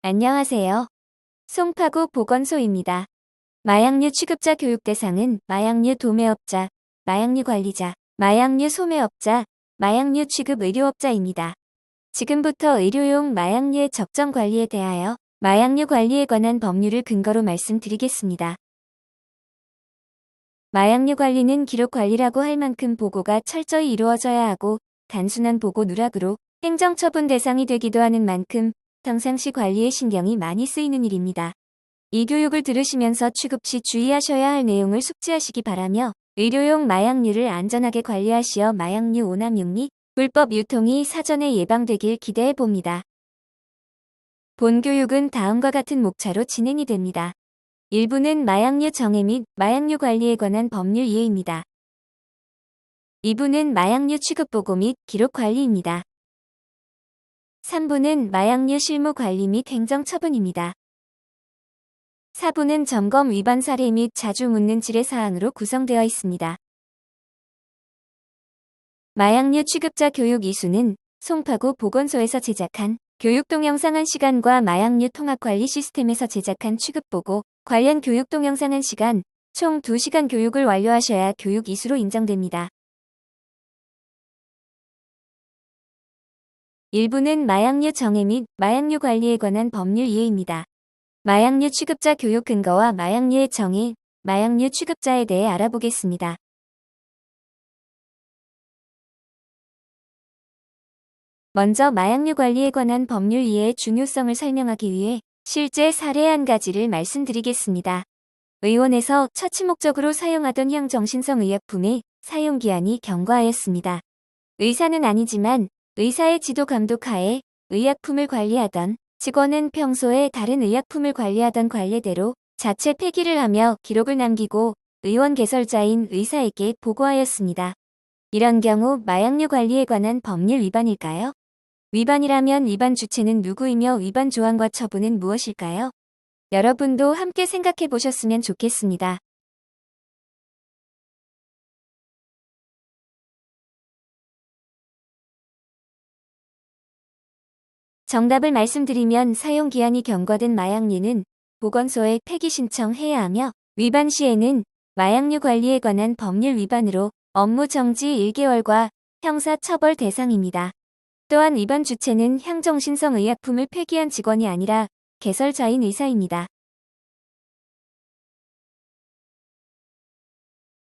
안녕하세요. 송파구 보건소입니다. 마약류 취급자 교육 대상은 마약류 도매업자, 마약류 관리자, 마약류 소매업자, 마약류 취급 의료업자입니다. 지금부터 의료용 마약류의 적정 관리에 대하여 마약류 관리에 관한 법률을 근거로 말씀드리겠습니다. 마약류 관리는 기록 관리라고 할 만큼 보고가 철저히 이루어져야 하고 단순한 보고 누락으로 행정처분 대상이 되기도 하는 만큼 평상시 관리에 신경이 많이 쓰이는 일입니다. 이 교육을 들으시면서 취급 시 주의하셔야 할 내용을 숙지하시기 바라며 의료용 마약류를 안전하게 관리하시어 마약류 오남용 및 불법 유통이 사전에 예방되길 기대해 봅니다. 본 교육은 다음과 같은 목차로 진행이 됩니다. 1부는 마약류 정해 및 마약류 관리에 관한 법률 이해입니다. 2부는 마약류 취급 보고 및 기록 관리입니다. 3부는 마약류 실무 관리 및 행정 처분입니다. 4부는 점검 위반 사례 및 자주 묻는 질의 사항으로 구성되어 있습니다. 마약류 취급자 교육 이수는 송파구 보건소에서 제작한 교육 동영상 1시간과 마약류 통합관리 시스템에서 제작한 취급보고 관련 교육 동영상 1시간, 총 2시간 교육을 완료하셔야 교육 이수로 인정됩니다. 1부는 마약류 정해 및 마약류 관리에 관한 법률 이해입니다. 마약류 취급자 교육 근거와 마약류의 정의, 마약류 취급자에 대해 알아보겠습니다. 먼저 마약류 관리에 관한 법률 이해의 중요성을 설명하기 위해 실제 사례 한 가지를 말씀드리겠습니다. 의원에서 처치 목적으로 사용하던 향정신성 의약품의 사용기한이 경과하였습니다. 의사는 아니지만 의사의 지도 감독 하에 의약품을 관리하던 직원은 평소에 다른 의약품을 관리하던 관례대로 자체 폐기를 하며 기록을 남기고 의원 개설자인 의사에게 보고하였습니다. 이런 경우 마약류 관리에 관한 법률 위반일까요? 위반이라면 위반 주체는 누구이며 위반 조항과 처분은 무엇일까요? 여러분도 함께 생각해 보셨으면 좋겠습니다. 정답을 말씀드리면 사용기한이 경과된 마약류는 보건소에 폐기 신청해야 하며 위반 시에는 마약류 관리에 관한 법률 위반으로 업무 정지 1개월과 형사 처벌 대상입니다. 또한 위반 주체는 향정신성 의약품을 폐기한 직원이 아니라 개설자인 의사입니다.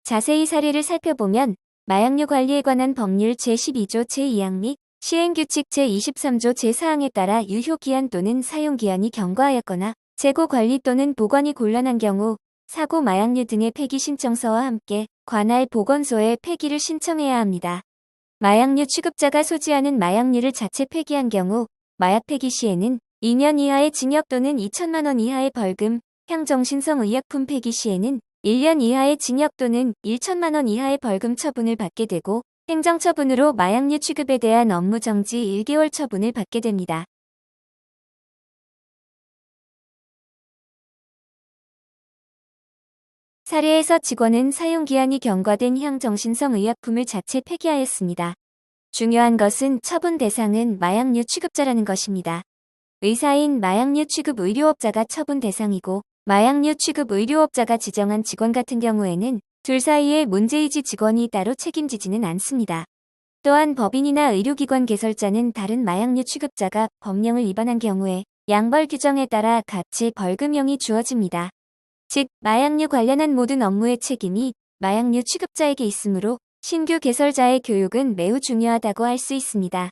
자세히 사례를 살펴보면 마약류 관리에 관한 법률 제12조 제2항 및 시행규칙 제23조 제4항에 따라 유효기한 또는 사용기한이 경과하였거나 재고 관리 또는 보관이 곤란한 경우 사고 마약류 등의 폐기 신청서와 함께 관할 보건소에 폐기를 신청해야 합니다. 마약류 취급자가 소지하는 마약류를 자체 폐기한 경우 마약 폐기 시에는 2년 이하의 징역 또는 2천만 원 이하의 벌금, 향정신성 의약품 폐기 시에는 1년 이하의 징역 또는 1천만 원 이하의 벌금 처분을 받게 되고 행정처분으로 마약류 취급에 대한 업무 정지 1개월 처분을 받게 됩니다. 사례에서 직원은 사용기한이 경과된 향정신성 의약품을 자체 폐기하였습니다. 중요한 것은 처분 대상은 마약류 취급자라는 것입니다. 의사인 마약류 취급 의료업자가 처분 대상이고 마약류 취급 의료업자가 지정한 직원 같은 경우에는 둘 사이에 문제이지 직원이 따로 책임지지는 않습니다. 또한 법인이나 의료기관 개설자는 다른 마약류 취급자가 법령을 위반한 경우에 양벌 규정에 따라 같이 벌금형이 주어집니다. 즉, 마약류 관련한 모든 업무의 책임이 마약류 취급자에게 있으므로 신규 개설자의 교육은 매우 중요하다고 할 수 있습니다.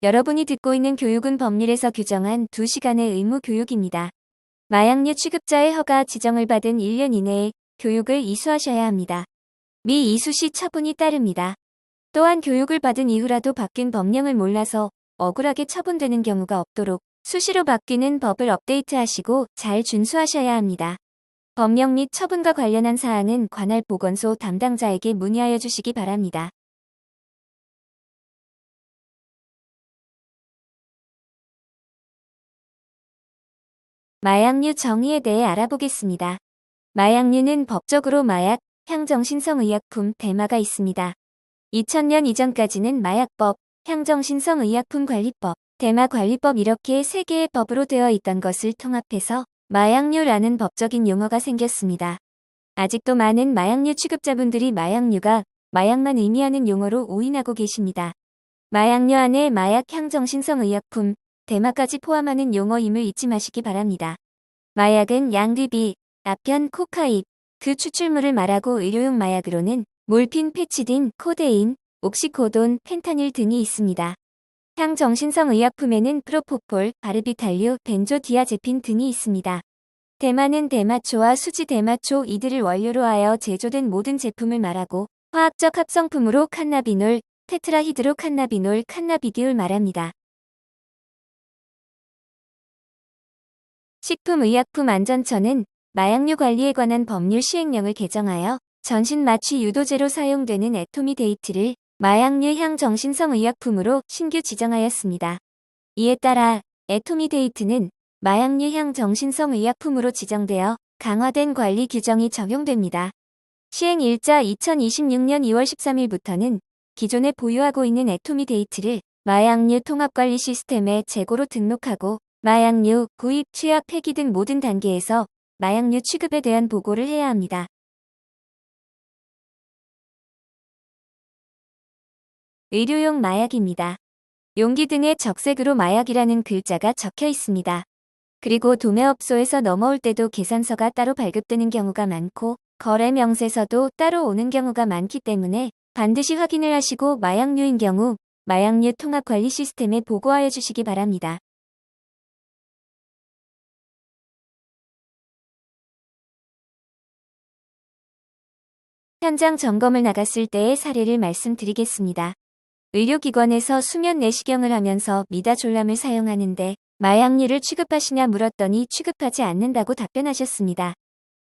여러분이 듣고 있는 교육은 법률에서 규정한 2시간의 의무 교육입니다. 마약류 취급자의 허가 지정을 받은 1년 이내에 교육을 이수하셔야 합니다. 미이수 시 처분이 따릅니다. 또한 교육을 받은 이후라도 바뀐 법령을 몰라서 억울하게 처분되는 경우가 없도록 수시로 바뀌는 법을 업데이트하시고 잘 준수하셔야 합니다. 법령 및 처분과 관련한 사항은 관할 보건소 담당자에게 문의하여 주시기 바랍니다. 마약류 정의에 대해 알아보겠습니다. 마약류는 법적으로 마약, 향정신성 의약품, 대마가 있습니다. 2000년 이전까지는 마약법, 향정신성의약품관리법, 대마관리법 이렇게 3개의 법으로 되어 있던 것을 통합해서 마약류라는 법적인 용어가 생겼습니다. 아직도 많은 마약류 취급자분들이 마약류가 마약만 의미하는 용어로 오인하고 계십니다. 마약류 안에 마약, 향정신성의약품, 대마까지 포함하는 용어임을 잊지 마시기 바랍니다. 마약은 양귀비, 아편, 코카인, 그 추출물을 말하고 의료용 마약으로는 몰핀, 페치딘, 코데인, 옥시코돈, 펜타닐 등이 있습니다. 향정신성의약품에는 프로포폴, 바르비탈류, 벤조디아제핀 등이 있습니다. 대마는 대마초와 수지 대마초 이들을 원료로 하여 제조된 모든 제품을 말하고 화학적 합성품으로 칸나비놀, 테트라히드로칸나비놀, 칸나비디올 말합니다. 식품의약품안전처는 마약류 관리에 관한 법률 시행령을 개정하여 전신 마취 유도제로 사용되는 에토미데이트를 마약류 향정신성의약품으로 신규 지정하였습니다. 이에 따라 에토미데이트는 마약류 향정신성의약품으로 지정되어 강화된 관리 규정이 적용됩니다. 시행일자 2026년 2월 13일부터는 기존에 보유하고 있는 에토미데이트를 마약류 통합관리 시스템에 재고로 등록하고 마약류, 구입, 취합, 폐기 등 모든 단계에서 마약류 취급에 대한 보고를 해야 합니다. 의료용 마약입니다. 용기 등에 적색으로 마약이라는 글자가 적혀 있습니다. 그리고 도매업소에서 넘어올 때도 계산서가 따로 발급되는 경우가 많고 거래 명세서도 따로 오는 경우가 많기 때문에 반드시 확인을 하시고 마약류인 경우 마약류 통합관리 시스템에 보고하여 주시기 바랍니다. 현장 점검을 나갔을 때의 사례를 말씀드리겠습니다. 의료기관에서 수면 내시경을 하면서 미다졸람을 사용하는데 마약류를 취급하시냐 물었더니 취급하지 않는다고 답변하셨습니다.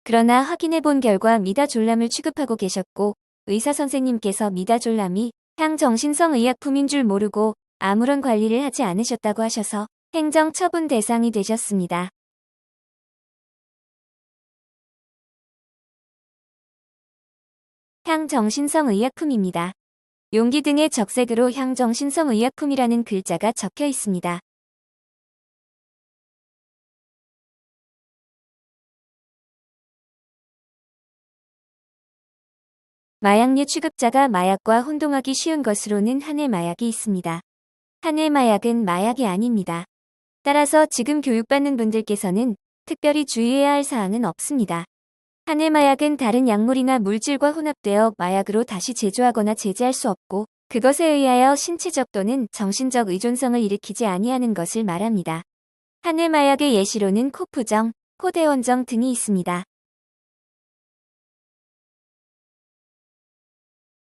그러나 확인해 본 결과 미다졸람을 취급하고 계셨고 의사 선생님께서 미다졸람이 향정신성의약품인 줄 모르고 아무런 관리를 하지 않으셨다고 하셔서 행정처분 대상이 되셨습니다. 향정신성의약품입니다. 용기 등의 적색으로 향정신성의약품이라는 글자가 적혀 있습니다. 마약류 취급자가 마약과 혼동하기 쉬운 것으로는 한해 마약이 있습니다. 한해 마약은 마약이 아닙니다. 따라서 지금 교육받는 분들께서는 특별히 주의해야 할 사항은 없습니다. 한해 마약은 다른 약물이나 물질과 혼합되어 마약으로 다시 제조하거나 제재할 수 없고 그것에 의하여 신체적 또는 정신적 의존성을 일으키지 아니하는 것을 말합니다. 한해 마약의 예시로는 코프정, 코데원정 등이 있습니다.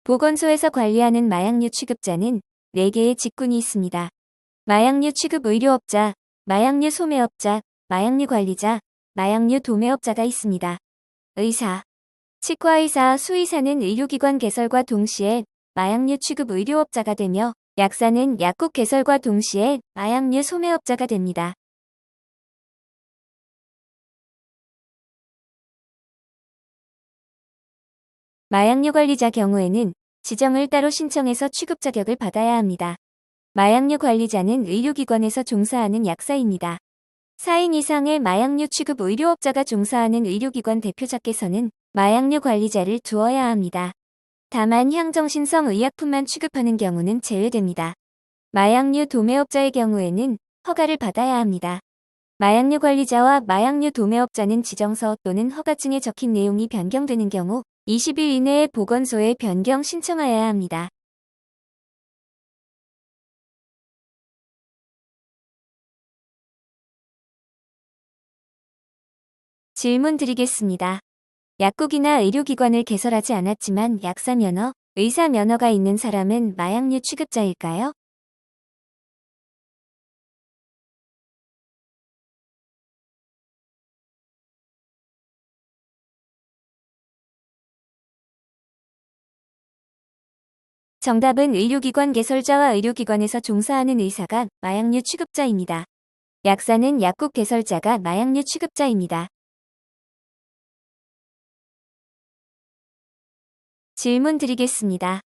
보건소에서 관리하는 마약류 취급자는 4개의 직군이 있습니다. 마약류 취급 의료업자, 마약류 소매업자, 마약류 관리자, 마약류 도매업자가 있습니다. 의사, 치과의사, 수의사는 의료기관 개설과 동시에 마약류 취급 의료업자가 되며 약사는 약국 개설과 동시에 마약류 소매업자가 됩니다. 마약류 관리자 경우에는 지정을 따로 신청해서 취급 자격을 받아야 합니다. 마약류 관리자는 의료기관에서 종사하는 약사입니다. 4인 이상의 마약류 취급 의료업자가 종사하는 의료기관 대표자께서는 마약류 관리자를 두어야 합니다. 다만 향정신성 의약품만 취급하는 경우는 제외됩니다. 마약류 도매업자의 경우에는 허가를 받아야 합니다. 마약류 관리자와 마약류 도매업자는 지정서 또는 허가증에 적힌 내용이 변경되는 경우 20일 이내에 보건소에 변경 신청하여야 합니다. 질문 드리겠습니다. 약국이나 의료기관을 개설하지 않았지만 약사 면허, 의사 면허가 있는 사람은 마약류 취급자일까요? 정답은 의료기관 개설자와 의료기관에서 종사하는 의사가 마약류 취급자입니다. 약사는 약국 개설자가 마약류 취급자입니다. 질문 드리겠습니다.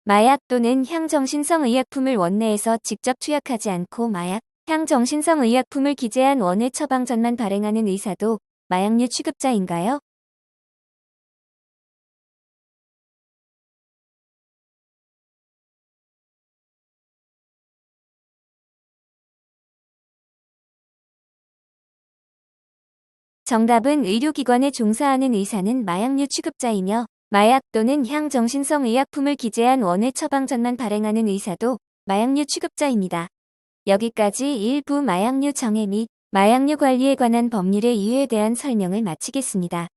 마약 또는 향정신성 의약품을 원내에서 직접 투약하지 않고 마약, 향정신성 의약품을 기재한 원외 처방전만 발행하는 의사도 마약류 취급자인가요? 정답은 의료기관에 종사하는 의사는 마약류 취급자이며 마약 또는 향정신성 의약품을 기재한 원외 처방전만 발행하는 의사도 마약류 취급자입니다. 여기까지 일부 마약류 정해 및 마약류 관리에 관한 법률의 이유에 대한 설명을 마치겠습니다.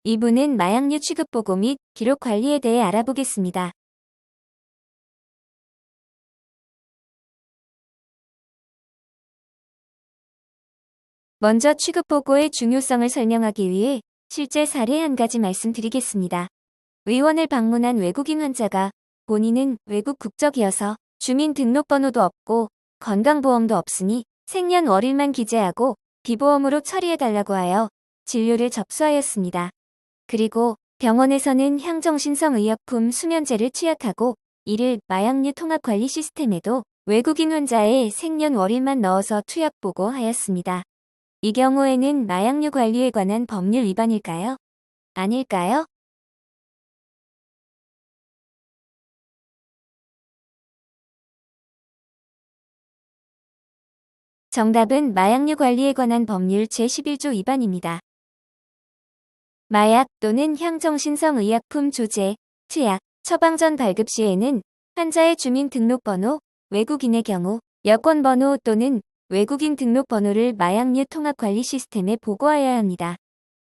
이부는 마약류 취급보고 및 기록 관리에 대해 알아보겠습니다. 먼저 취급보고의 중요성을 설명하기 위해 실제 사례 한 가지 말씀드리겠습니다. 의원을 방문한 외국인 환자가 본인은 외국 국적이어서 주민등록번호도 없고 건강보험도 없으니 생년월일만 기재하고 비보험으로 처리해달라고 하여 진료를 접수하였습니다. 그리고 병원에서는 향정신성 의약품 수면제를 투약하고 이를 마약류 통합관리 시스템에도 외국인 환자의 생년월일만 넣어서 투약보고 하였습니다. 이 경우에는 마약류 관리에 관한 법률 위반일까요? 아닐까요? 정답은 마약류 관리에 관한 법률 제11조 위반입니다. 마약 또는 향정신성 의약품 조제, 투약, 처방전 발급 시에는 환자의 주민등록번호, 외국인의 경우 여권번호 또는 외국인 등록번호를 마약류 통합관리 시스템에 보고하여야 합니다.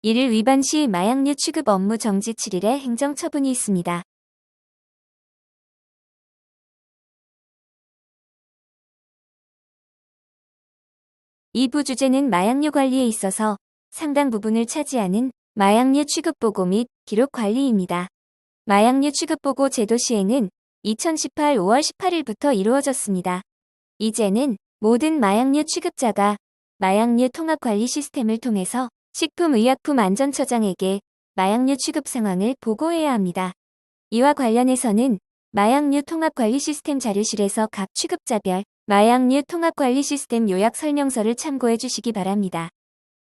이를 위반 시 마약류 취급 업무 정지 7일의 행정처분이 있습니다. 이 부주제는 마약류 관리에 있어서 상당 부분을 차지하는 마약류 취급보고 및 기록 관리입니다. 마약류 취급보고 제도 시행은 2018 5월 18일부터 이루어졌습니다. 이제는 모든 마약류 취급자가 마약류 통합관리 시스템을 통해서 식품의약품안전처장에게 마약류 취급 상황을 보고해야 합니다. 이와 관련해서는 마약류 통합관리 시스템 자료실에서 각 취급자별 마약류 통합관리 시스템 요약 설명서를 참고해 주시기 바랍니다.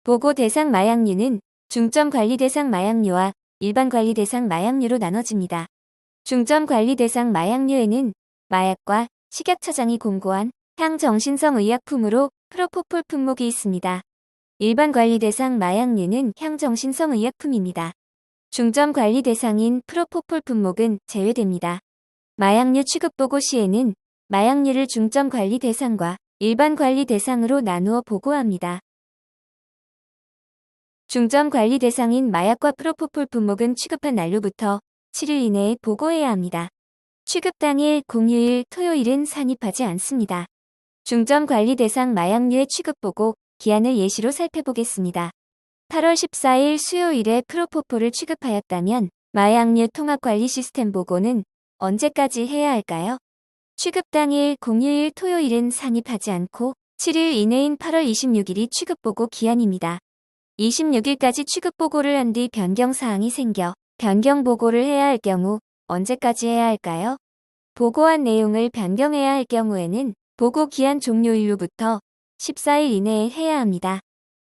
보고 대상 마약류는 중점 관리 대상 마약류와 일반 관리 대상 마약류로 나눠집니다. 중점 관리 대상 마약류에는 마약과 식약처장이 공고한 향정신성 의약품으로 프로포폴 품목이 있습니다. 일반 관리 대상 마약류는 향정신성 의약품입니다. 중점 관리 대상인 프로포폴 품목은 제외됩니다. 마약류 취급보고 시에는 마약류를 중점 관리 대상과 일반 관리 대상으로 나누어 보고합니다. 중점 관리 대상인 마약과 프로포폴 품목은 취급한 날로부터 7일 이내에 보고해야 합니다. 취급 당일, 공휴일, 토요일은 산입하지 않습니다. 중점 관리 대상 마약류의 취급보고 기한을 예시로 살펴보겠습니다. 8월 14일 수요일에 프로포폴을 취급하였다면 마약류 통합관리 시스템 보고는 언제까지 해야 할까요? 취급 당일, 공휴일, 토요일은 산입하지 않고 7일 이내인 8월 26일이 취급보고 기한입니다. 26일까지 취급보고를 한 뒤 변경사항이 생겨 변경보고를 해야 할 경우 언제까지 해야 할까요? 보고한 내용을 변경해야 할 경우에는 보고 기한 종료일로부터 14일 이내에 해야 합니다.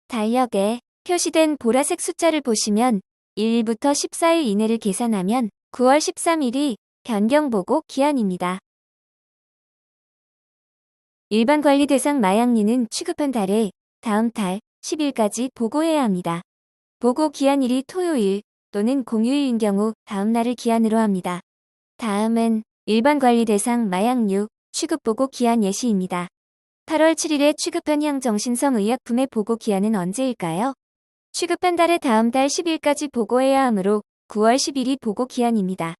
달력에 표시된 보라색 숫자를 보시면 1일부터 14일 이내를 계산하면 9월 13일이 변경보고 기한입니다. 일반 관리 대상 마약류는 취급한 달에 다음 달 10일까지 보고해야 합니다. 보고 기한일이 토요일 또는 공휴일인 경우 다음 날을 기한으로 합니다. 다음은 일반 관리 대상 마약류 취급보고 기한 예시입니다. 8월 7일에 취급한 향정신성 의약품의 보고 기한은 언제일까요? 취급한 달의 다음 달 10일까지 보고해야 하므로 9월 10일이 보고 기한입니다.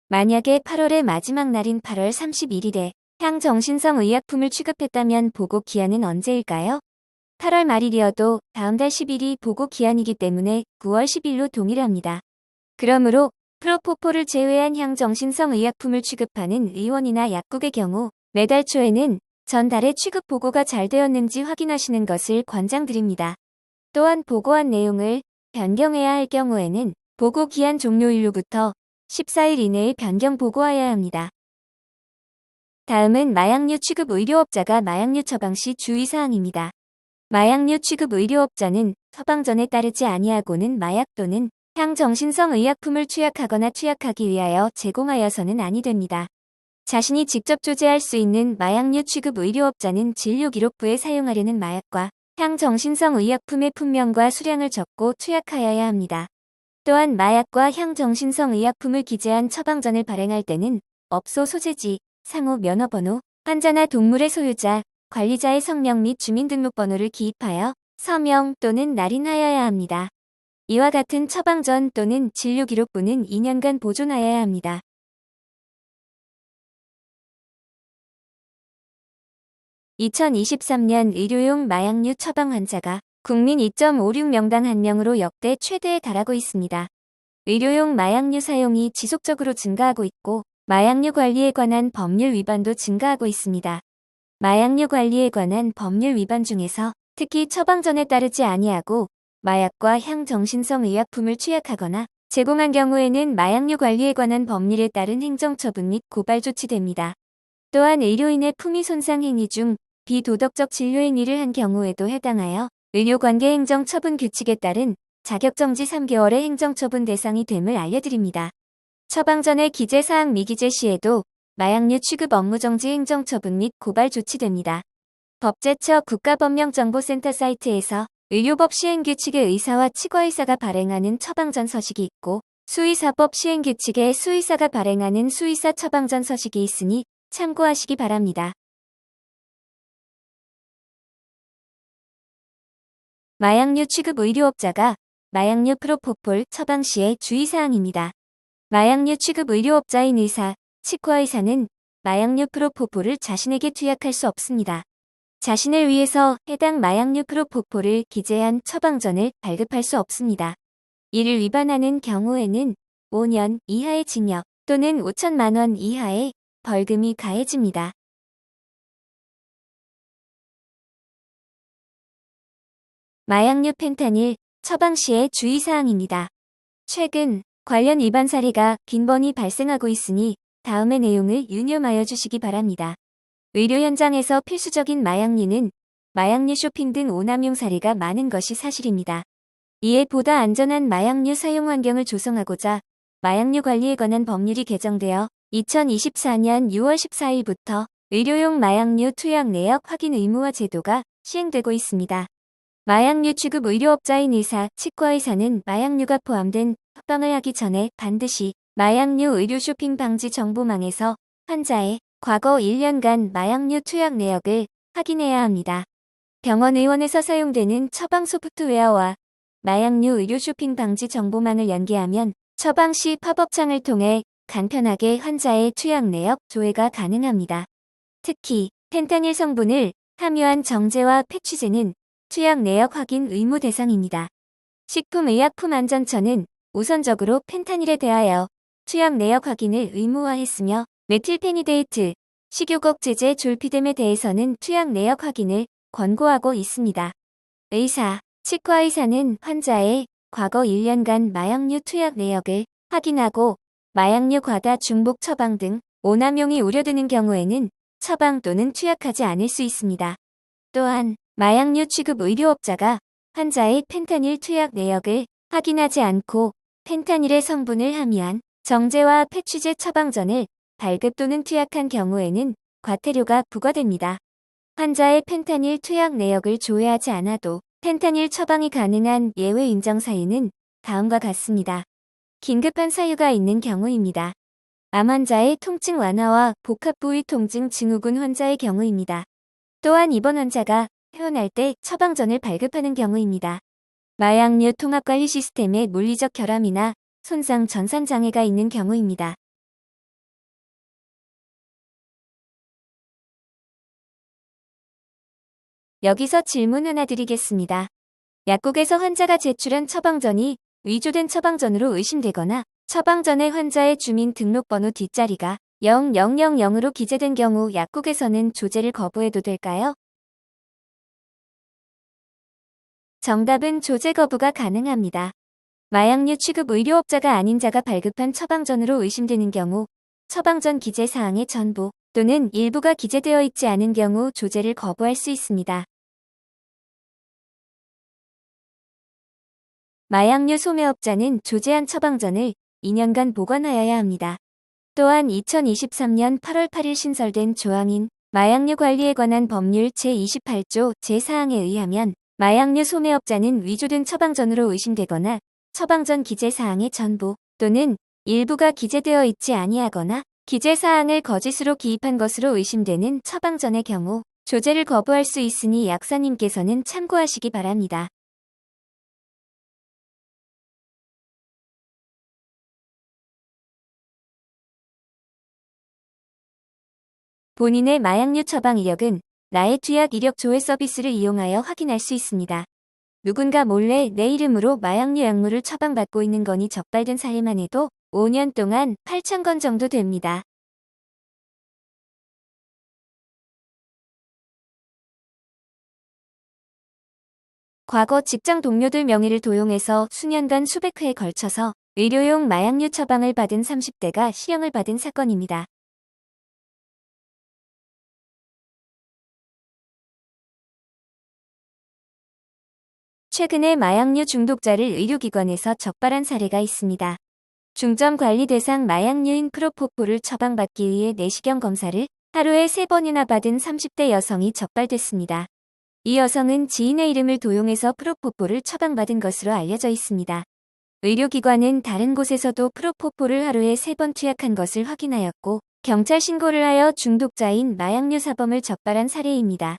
만약에 8월의 마지막 날인 8월 31일에 향정신성 의약품을 취급했다면 보고 기한은 언제일까요? 8월 말일이어도 다음 달 10일이 보고 기한이기 때문에 9월 10일로 동일합니다. 그러므로 프로포폴을 제외한 향정신성 의약품을 취급하는 의원이나 약국의 경우 매달 초에는 전달의 취급 보고가 잘 되었는지 확인하시는 것을 권장드립니다. 또한 보고한 내용을 변경해야 할 경우에는 보고 기한 종료일로부터 14일 이내에 변경 보고하여야 합니다. 다음은 마약류 취급 의료업자가 마약류 처방 시 주의사항입니다. 마약류 취급 의료업자는 처방전에 따르지 아니하고는 마약 또는 향정신성 의약품을 투약하거나 투약하기 위하여 제공하여서는 아니 됩니다. 자신이 직접 조제할 수 있는 마약류 취급 의료업자는 진료기록부에 사용하려는 마약과 향정신성 의약품의 품명과 수량을 적고 투약하여야 합니다. 또한 마약과 향정신성 의약품을 기재한 처방전을 발행할 때는 업소 소재지, 상호 면허번호, 환자나 동물의 소유자, 관리자의 성명 및 주민등록번호를 기입하여 서명 또는 날인하여야 합니다. 이와 같은 처방전 또는 진료기록부는 2년간 보존하여야 합니다. (2023년) 의료용 마약류 처방 환자가 국민 2.56명당 1명으로 역대 최대에 달하고 있습니다. 의료용 마약류 사용이 지속적으로 증가하고 있고 마약류 관리에 관한 법률 위반도 증가하고 있습니다. 마약류 관리에 관한 법률 위반 중에서 특히 처방전에 따르지 아니하고 마약과 향정신성 의약품을 투약하거나 제공한 경우에는 마약류 관리에 관한 법률에 따른 행정처분 및 고발 조치됩니다. 또한 의료인의 품위 손상 행위 중 비도덕적 진료 행위를 한 경우에도 해당하여 의료관계 행정처분 규칙에 따른 자격정지 3개월의 행정처분 대상이 됨을 알려드립니다. 처방전의 기재사항 미기재 시에도 마약류 취급 업무정지 행정처분 및 고발 조치됩니다. 법제처 국가법령정보센터 사이트에서 의료법 시행규칙의 의사와 치과의사가 발행하는 처방전 서식이 있고 수의사법 시행규칙에 수의사가 발행하는 수의사 처방전 서식이 있으니 참고하시기 바랍니다. 마약류 취급 의료업자가 마약류 프로포폴 처방 시의 주의사항입니다. 마약류 취급 의료업자인 의사, 치과의사는 마약류 프로포폴을 자신에게 투약할 수 없습니다. 자신을 위해서 해당 마약류 프로포폴을 기재한 처방전을 발급할 수 없습니다. 이를 위반하는 경우에는 5년 이하의 징역 또는 5천만 원 이하의 벌금이 가해집니다. 마약류 펜타닐 처방 시의 주의사항입니다. 최근 관련 위반 사례가 빈번히 발생하고 있으니 다음의 내용을 유념하여 주시기 바랍니다. 의료 현장에서 필수적인 마약류는 마약류 쇼핑 등 오남용 사례가 많은 것이 사실입니다. 이에 보다 안전한 마약류 사용 환경을 조성하고자 마약류 관리에 관한 법률이 개정되어 2024년 6월 14일부터 의료용 마약류 투약 내역 확인 의무화 제도가 시행되고 있습니다. 마약류 취급 의료업자인 의사, 치과의사는 마약류가 포함된 처방을 하기 전에 반드시 마약류 의료 쇼핑 방지 정보망에서 환자의 과거 1년간 마약류 투약 내역을 확인해야 합니다. 병원 의원에서 사용되는 처방 소프트웨어와 마약류 의료 쇼핑 방지 정보망을 연계하면 처방 시 팝업창을 통해 간편하게 환자의 투약 내역 조회가 가능합니다. 특히 펜타닐 성분을 함유한 정제와 패치제는 투약 내역 확인 의무 대상입니다. 식품의약품안전처는 우선적으로 펜타닐에 대하여 투약 내역 확인을 의무화했으며 메틸페니데이트, 식욕억 제제 졸피뎀에 대해서는 투약 내역 확인을 권고하고 있습니다. 의사, 치과의사는 환자의 과거 1년간 마약류 투약 내역을 확인하고 마약류 과다 중복 처방 등 오남용이 우려되는 경우에는 처방 또는 투약하지 않을 수 있습니다. 또한 마약류 취급 의료업자가 환자의 펜타닐 투약 내역을 확인하지 않고 펜타닐의 성분을 함유한 정제와 패치제 처방전을 발급 또는 투약한 경우에는 과태료가 부과됩니다. 환자의 펜타닐 투약 내역을 조회하지 않아도 펜타닐 처방이 가능한 예외 인정 사유는 다음과 같습니다. 긴급한 사유가 있는 경우입니다. 암 환자의 통증 완화와 복합부위 통증 증후군 환자의 경우입니다. 또한 입원 환자가 퇴원할 때 처방전을 발급하는 경우입니다. 마약류 통합관리 시스템의 물리적 결함이나 손상 전산 장애가 있는 경우입니다. 여기서 질문 하나 드리겠습니다. 약국에서 환자가 제출한 처방전이 위조된 처방전으로 의심되거나 처방전의 환자의 주민등록번호 뒷자리가 0000으로 기재된 경우 약국에서는 조제를 거부해도 될까요? 정답은 조제 거부가 가능합니다. 마약류 취급 의료업자가 아닌 자가 발급한 처방전으로 의심되는 경우 처방전 기재 사항의 전부 또는 일부가 기재되어 있지 않은 경우 조제를 거부할 수 있습니다. 마약류 소매업자는 조제한 처방전을 2년간 보관하여야 합니다. 또한 2023년 8월 8일 신설된 조항인 마약류 관리에 관한 법률 제28조 제4항에 의하면 마약류 소매업자는 위조된 처방전으로 의심되거나 처방전 기재사항의 전부 또는 일부가 기재되어 있지 아니하거나 기재사항을 거짓으로 기입한 것으로 의심되는 처방전의 경우 조제를 거부할 수 있으니 약사님께서는 참고하시기 바랍니다. 본인의 마약류 처방 이력은 나의 투약 이력 조회 서비스를 이용하여 확인할 수 있습니다. 누군가 몰래 내 이름으로 마약류 약물을 처방받고 있는 건이 적발된 사례만 해도 5년 동안 8,000건 정도 됩니다. 과거 직장 동료들 명의를 도용해서 수년간 수백 회에 걸쳐서 의료용 마약류 처방을 받은 30대가 실형을 받은 사건입니다. 최근에 마약류 중독자를 의료기관에서 적발한 사례가 있습니다. 중점 관리 대상 마약류인 프로포폴을 처방받기 위해 내시경 검사를 하루에 3번이나 받은 30대 여성이 적발됐습니다. 이 여성은 지인의 이름을 도용해서 프로포폴을 처방받은 것으로 알려져 있습니다. 의료기관은 다른 곳에서도 프로포폴을 하루에 3번 투약한 것을 확인하였고 경찰 신고를 하여 중독자인 마약류 사범을 적발한 사례입니다.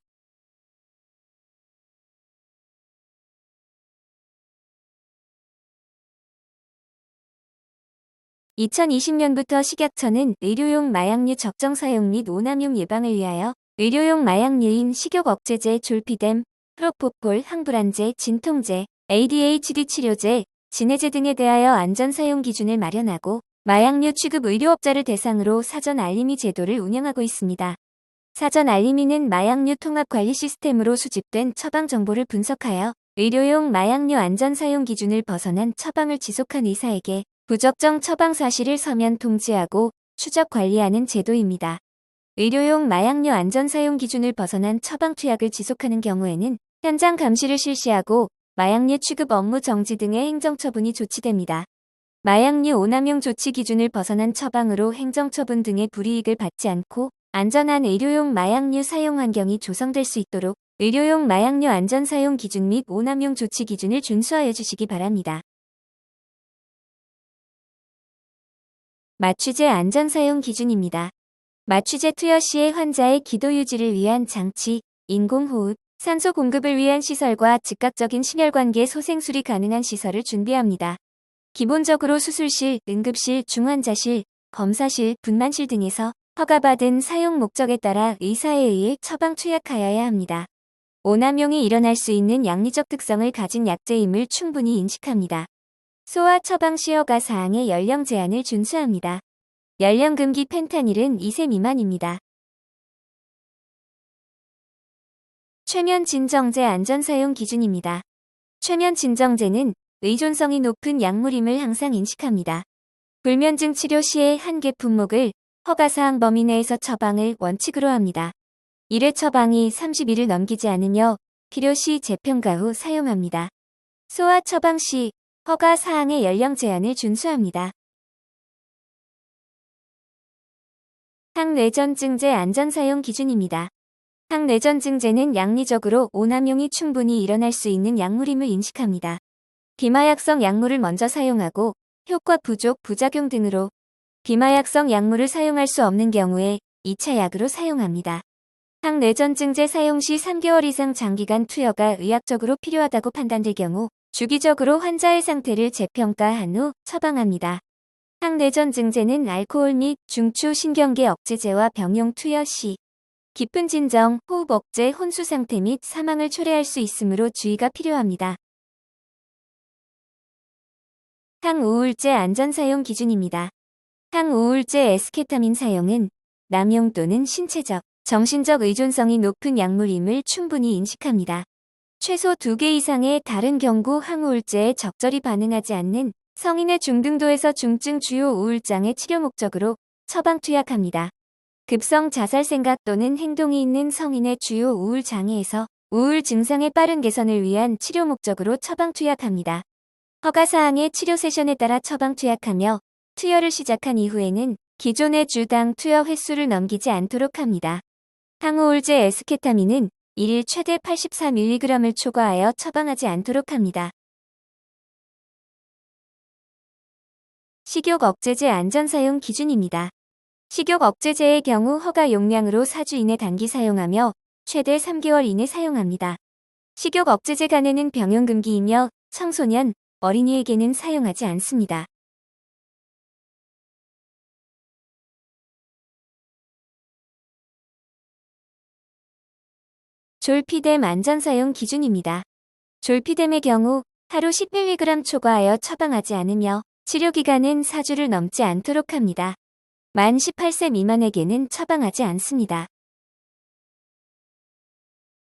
2020년부터 식약처는 의료용 마약류 적정 사용 및 오남용 예방을 위하여 의료용 마약류인 식욕억제제 졸피뎀, 프로포폴, 항불안제, 진통제, ADHD 치료제, 진해제 등에 대하여 안전사용 기준을 마련하고 마약류 취급 의료업자를 대상으로 사전 알림이 제도를 운영하고 있습니다. 사전 알림이는 마약류 통합관리 시스템으로 수집된 처방 정보를 분석하여 의료용 마약류 안전사용 기준을 벗어난 처방을 지속한 의사에게 부적정 처방 사실을 서면 통지하고 추적 관리하는 제도입니다. 의료용 마약류 안전사용 기준을 벗어난 처방 투약을 지속하는 경우에는 현장 감시를 실시하고 마약류 취급 업무 정지 등의 행정처분이 조치됩니다. 마약류 오남용 조치 기준을 벗어난 처방으로 행정처분 등의 불이익을 받지 않고 안전한 의료용 마약류 사용 환경이 조성될 수 있도록 의료용 마약류 안전사용 기준 및 오남용 조치 기준을 준수하여 주시기 바랍니다. 마취제 안전사용 기준입니다. 마취제 투여 시에 환자의 기도 유지를 위한 장치, 인공호흡, 산소 공급을 위한 시설과 즉각적인 심혈관계 소생술이 가능한 시설을 준비합니다. 기본적으로 수술실, 응급실, 중환자실, 검사실, 분만실 등에서 허가받은 사용 목적에 따라 의사에 의해 처방 투약하여야 합니다. 오남용이 일어날 수 있는 양리적 특성을 가진 약제임을 충분히 인식합니다. 소아 처방 시 허가 사항의 연령 제한을 준수합니다. 연령 금기 펜타닐은 2세 미만입니다. 최면 진정제 안전사용 기준입니다. 최면 진정제는 의존성이 높은 약물임을 항상 인식합니다. 불면증 치료 시에 한 개 품목을 허가사항 범위 내에서 처방을 원칙으로 합니다. 1회 처방이 30일을 넘기지 않으며 필요시 재평가 후 사용합니다. 소아 처방 시 허가사항의 연령 제한을 준수합니다. 항뇌전증제 안전사용 기준입니다. 항뇌전증제는 양리적으로 오남용이 충분히 일어날 수 있는 약물임을 인식합니다. 비마약성 약물을 먼저 사용하고 효과 부족, 부작용 등으로 비마약성 약물을 사용할 수 없는 경우에 2차 약으로 사용합니다. 항뇌전증제 사용 시 3개월 이상 장기간 투여가 의학적으로 필요하다고 판단될 경우 주기적으로 환자의 상태를 재평가한 후 처방합니다. 항뇌전증제는 알코올 및 중추 신경계 억제제와 병용 투여 시 깊은 진정, 호흡 억제, 혼수 상태 및 사망을 초래할 수 있으므로 주의가 필요합니다. 항우울제 안전사용 기준입니다. 항우울제 에스케타민 사용은 남용 또는 신체적, 정신적 의존성이 높은 약물임을 충분히 인식합니다. 최소 2개 이상의 다른 경구 항우울제에 적절히 반응하지 않는 성인의 중등도에서 중증 주요 우울장애 치료 목적으로 처방 투약합니다. 급성 자살 생각 또는 행동이 있는 성인의 주요 우울 장애에서 우울 증상의 빠른 개선을 위한 치료 목적으로 처방 투약합니다. 허가사항의 치료 세션에 따라 처방 투약하며 투여를 시작한 이후에는 기존의 주당 투여 횟수를 넘기지 않도록 합니다. 항우울제 에스케타민은 1일 최대 84mg을 초과하여 처방하지 않도록 합니다. 식욕 억제제 안전사용 기준입니다. 식욕 억제제의 경우 허가 용량으로 4주 이내 단기 사용하며 최대 3개월 이내 사용합니다. 식욕 억제제 간에는 병용금기이며 청소년, 어린이에게는 사용하지 않습니다. 졸피뎀 안전사용 기준입니다. 졸피뎀의 경우 하루 10mg 초과하여 처방하지 않으며 치료기간은 4주를 넘지 않도록 합니다. 만 18세 미만에게는 처방하지 않습니다.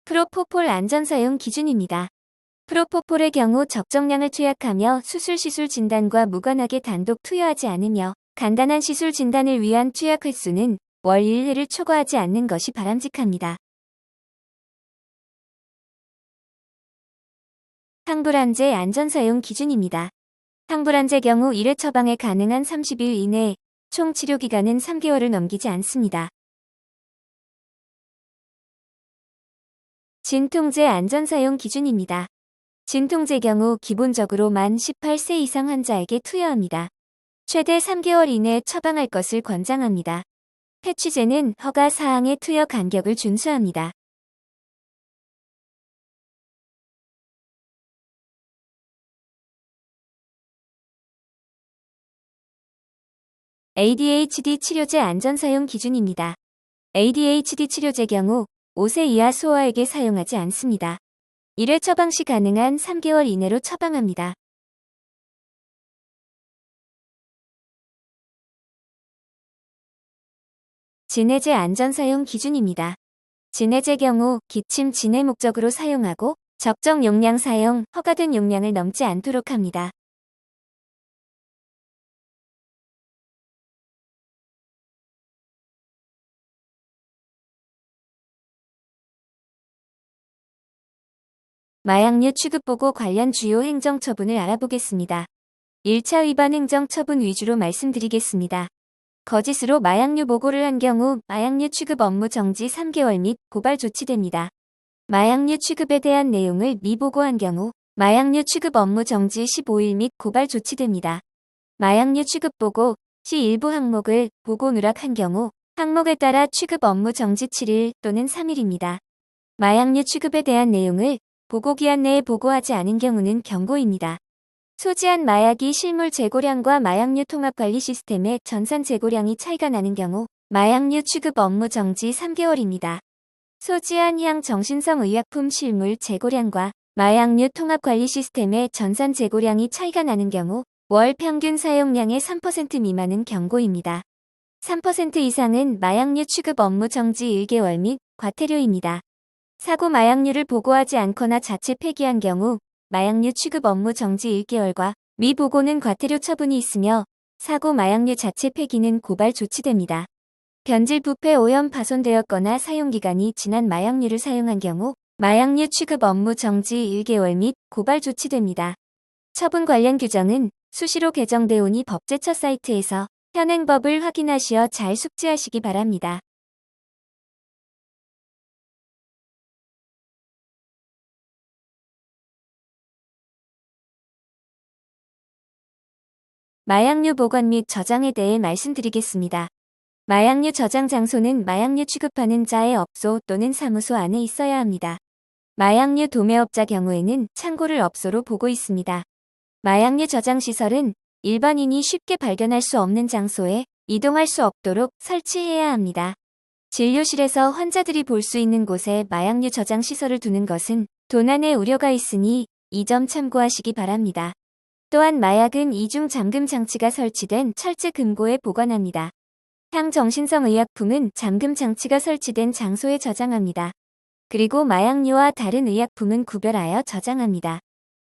프로포폴 안전사용 기준입니다. 프로포폴의 경우 적정량을 투약하며 수술 시술 진단과 무관하게 단독 투여하지 않으며 간단한 시술 진단을 위한 투약 횟수는 월 1회를 초과하지 않는 것이 바람직합니다. 항불안제 안전사용 기준입니다. 항불안제 경우 1회 처방에 가능한 30일 이내, 총 치료기간은 3개월을 넘기지 않습니다. 진통제 안전사용 기준입니다. 진통제 경우 기본적으로 만 18세 이상 환자에게 투여합니다. 최대 3개월 이내에 처방할 것을 권장합니다. 패치제는 허가 사항의 투여 간격을 준수합니다. ADHD 치료제 안전사용 기준입니다. ADHD 치료제 경우 5세 이하 소아에게 사용하지 않습니다. 1회 처방 시 가능한 3개월 이내로 처방합니다. 진해제 안전사용 기준입니다. 진해제 경우 기침 진해 목적으로 사용하고 적정 용량 사용, 허가된 용량을 넘지 않도록 합니다. 마약류 취급보고 관련 주요 행정처분을 알아보겠습니다. 1차 위반 행정처분 위주로 말씀드리겠습니다. 거짓으로 마약류 보고를 한 경우 마약류 취급 업무 정지 3개월 및 고발 조치됩니다. 마약류 취급에 대한 내용을 미보고한 경우 마약류 취급 업무 정지 15일 및 고발 조치됩니다. 마약류 취급 보고 시 일부 항목을 보고 누락한 경우 항목에 따라 취급 업무 정지 7일 또는 3일입니다. 마약류 취급에 대한 내용을 보고기한 내에 보고하지 않은 경우는 경고입니다. 소지한 마약이 실물 재고량과 마약류 통합관리 시스템의 전산 재고량이 차이가 나는 경우 마약류 취급 업무 정지 3개월입니다. 소지한 향 정신성 의약품 실물 재고량과 마약류 통합관리 시스템의 전산 재고량이 차이가 나는 경우 월 평균 사용량의 3% 미만은 경고입니다. 3% 이상은 마약류 취급 업무 정지 1개월 및 과태료입니다. 사고 마약류를 보고하지 않거나 자체 폐기한 경우 마약류 취급 업무 정지 1개월과 미보고는 과태료 처분이 있으며 사고 마약류 자체 폐기는 고발 조치됩니다. 변질 부패 오염 파손되었거나 사용기간이 지난 마약류를 사용한 경우 마약류 취급 업무 정지 1개월 및 고발 조치됩니다. 처분 관련 규정은 수시로 개정되오니 법제처 사이트에서 현행법을 확인하시어 잘 숙지하시기 바랍니다. 마약류 보관 및 저장에 대해 말씀드리겠습니다. 마약류 저장 장소는 마약류 취급하는 자의 업소 또는 사무소 안에 있어야 합니다. 마약류 도매업자 경우에는 창고를 업소로 보고 있습니다. 마약류 저장 시설은 일반인이 쉽게 발견할 수 없는 장소에 이동할 수 없도록 설치해야 합니다. 진료실에서 환자들이 볼 수 있는 곳에 마약류 저장 시설을 두는 것은 도난의 우려가 있으니 이 점 참고하시기 바랍니다. 또한 마약은 이중 잠금 장치가 설치된 철제 금고에 보관합니다. 향정신성 의약품은 잠금 장치가 설치된 장소에 저장합니다. 그리고 마약류와 다른 의약품은 구별하여 저장합니다.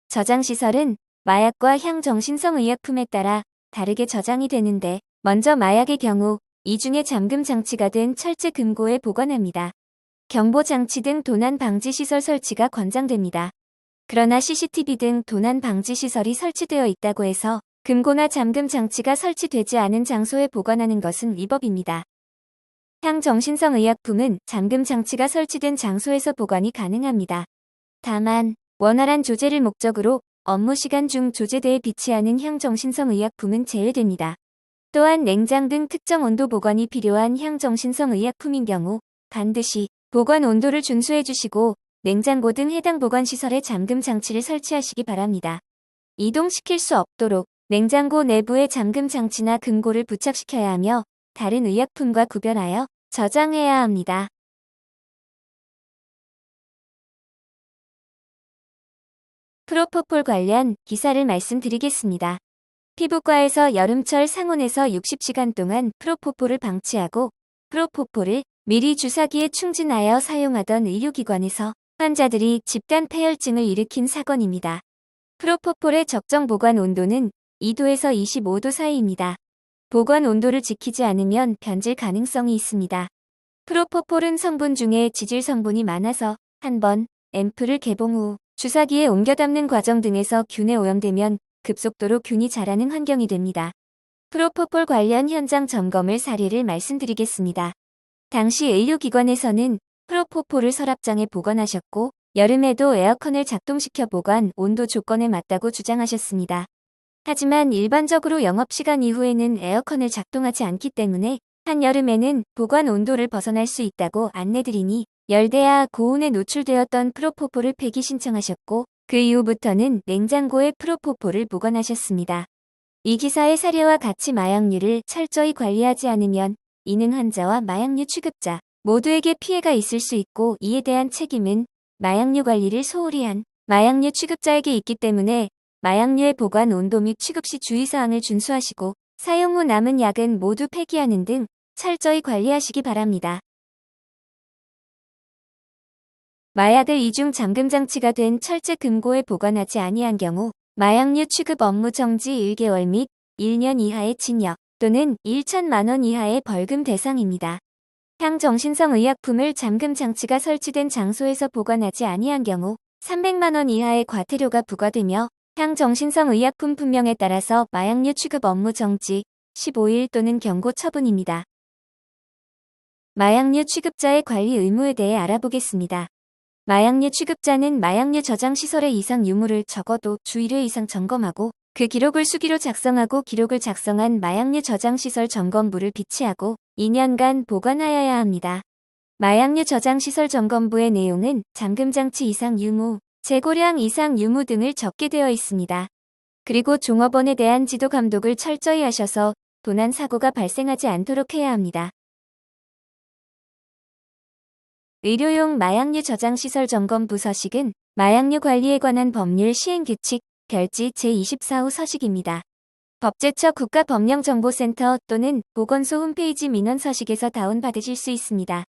저장시설은 마약과 향정신성 의약품에 따라 다르게 저장이 되는데, 먼저 마약의 경우 이중의 잠금 장치가 된 철제 금고에 보관합니다. 경보 장치 등 도난 방지 시설 설치가 권장됩니다. 그러나 CCTV 등 도난 방지 시설이 설치되어 있다고 해서 금고나 잠금 장치가 설치되지 않은 장소에 보관하는 것은 위법입니다. 향정신성 의약품은 잠금 장치가 설치된 장소에서 보관이 가능합니다. 다만 원활한 조제를 목적으로 업무 시간 중 조제대에 비치하는 향정신성 의약품은 제외됩니다. 또한 냉장 등 특정 온도 보관이 필요한 향정신성 의약품인 경우 반드시 보관 온도를 준수해 주시고 냉장고 등 해당 보관시설에 잠금 장치를 설치하시기 바랍니다. 이동시킬 수 없도록 냉장고 내부에 잠금 장치나 금고를 부착시켜야 하며 다른 의약품과 구별하여 저장해야 합니다. 프로포폴 관련 기사를 말씀드리겠습니다. 피부과에서 여름철 상온에서 60시간 동안 프로포폴을 방치하고 프로포폴을 미리 주사기에 충진하여 사용하던 의료기관에서 환자들이 집단 폐혈증을 일으킨 사건입니다. 프로포폴의 적정 보관 온도는 2도에서 25도 사이입니다. 보관 온도를 지키지 않으면 변질 가능성이 있습니다. 프로포폴은 성분 중에 지질 성분이 많아서 한번 앰플을 개봉 후 주사기에 옮겨 담는 과정 등에서 균에 오염되면 급속도로 균이 자라는 환경이 됩니다. 프로포폴 관련 현장 점검을 사례를 말씀드리겠습니다. 당시 의료기관에서는 프로포폴을 서랍장에 보관하셨고 여름에도 에어컨을 작동시켜 보관 온도 조건에 맞다고 주장하셨습니다. 하지만 일반적으로 영업시간 이후에는 에어컨을 작동하지 않기 때문에 한여름에는 보관 온도를 벗어날 수 있다고 안내드리니 열대야 고온에 노출되었던 프로포폴을 폐기 신청하셨고 그 이후부터는 냉장고에 프로포폴을 보관하셨습니다. 이 기사의 사례와 같이 마약류를 철저히 관리하지 않으면 이는 환자와 마약류 취급자 모두에게 피해가 있을 수 있고 이에 대한 책임은 마약류 관리를 소홀히 한 마약류 취급자에게 있기 때문에 마약류의 보관 온도 및 취급 시 주의사항을 준수하시고 사용 후 남은 약은 모두 폐기하는 등 철저히 관리하시기 바랍니다. 마약을 이중 잠금 장치가 된 철제 금고에 보관하지 아니한 경우 마약류 취급 업무 정지 1개월 및 1년 이하의 징역 또는 1천만 원 이하의 벌금 대상입니다. 향정신성 의약품을 잠금 장치가 설치된 장소에서 보관하지 아니한 경우 300만 원 이하의 과태료가 부과되며 향정신성 의약품 품명에 따라서 마약류 취급 업무 정지 15일 또는 경고 처분입니다. 마약류 취급자의 관리 의무에 대해 알아보겠습니다. 마약류 취급자는 마약류 저장 시설의 이상 유무를 적어도 주 1회 이상 점검하고 그 기록을 수기로 작성하고 기록을 작성한 마약류 저장 시설 점검부를 비치하고 2년간 보관하여야 합니다. 마약류 저장 시설 점검부의 내용은 잠금 장치 이상 유무, 재고량 이상 유무 등을 적게 되어 있습니다. 그리고 종업원에 대한 지도 감독을 철저히 하셔서 도난 사고가 발생하지 않도록 해야 합니다. 의료용 마약류 저장시설 점검부 서식은 마약류 관리에 관한 법률 시행규칙 별지 제24호 서식입니다. 법제처 국가법령정보센터 또는 보건소 홈페이지 민원 서식에서 다운받으실 수 있습니다.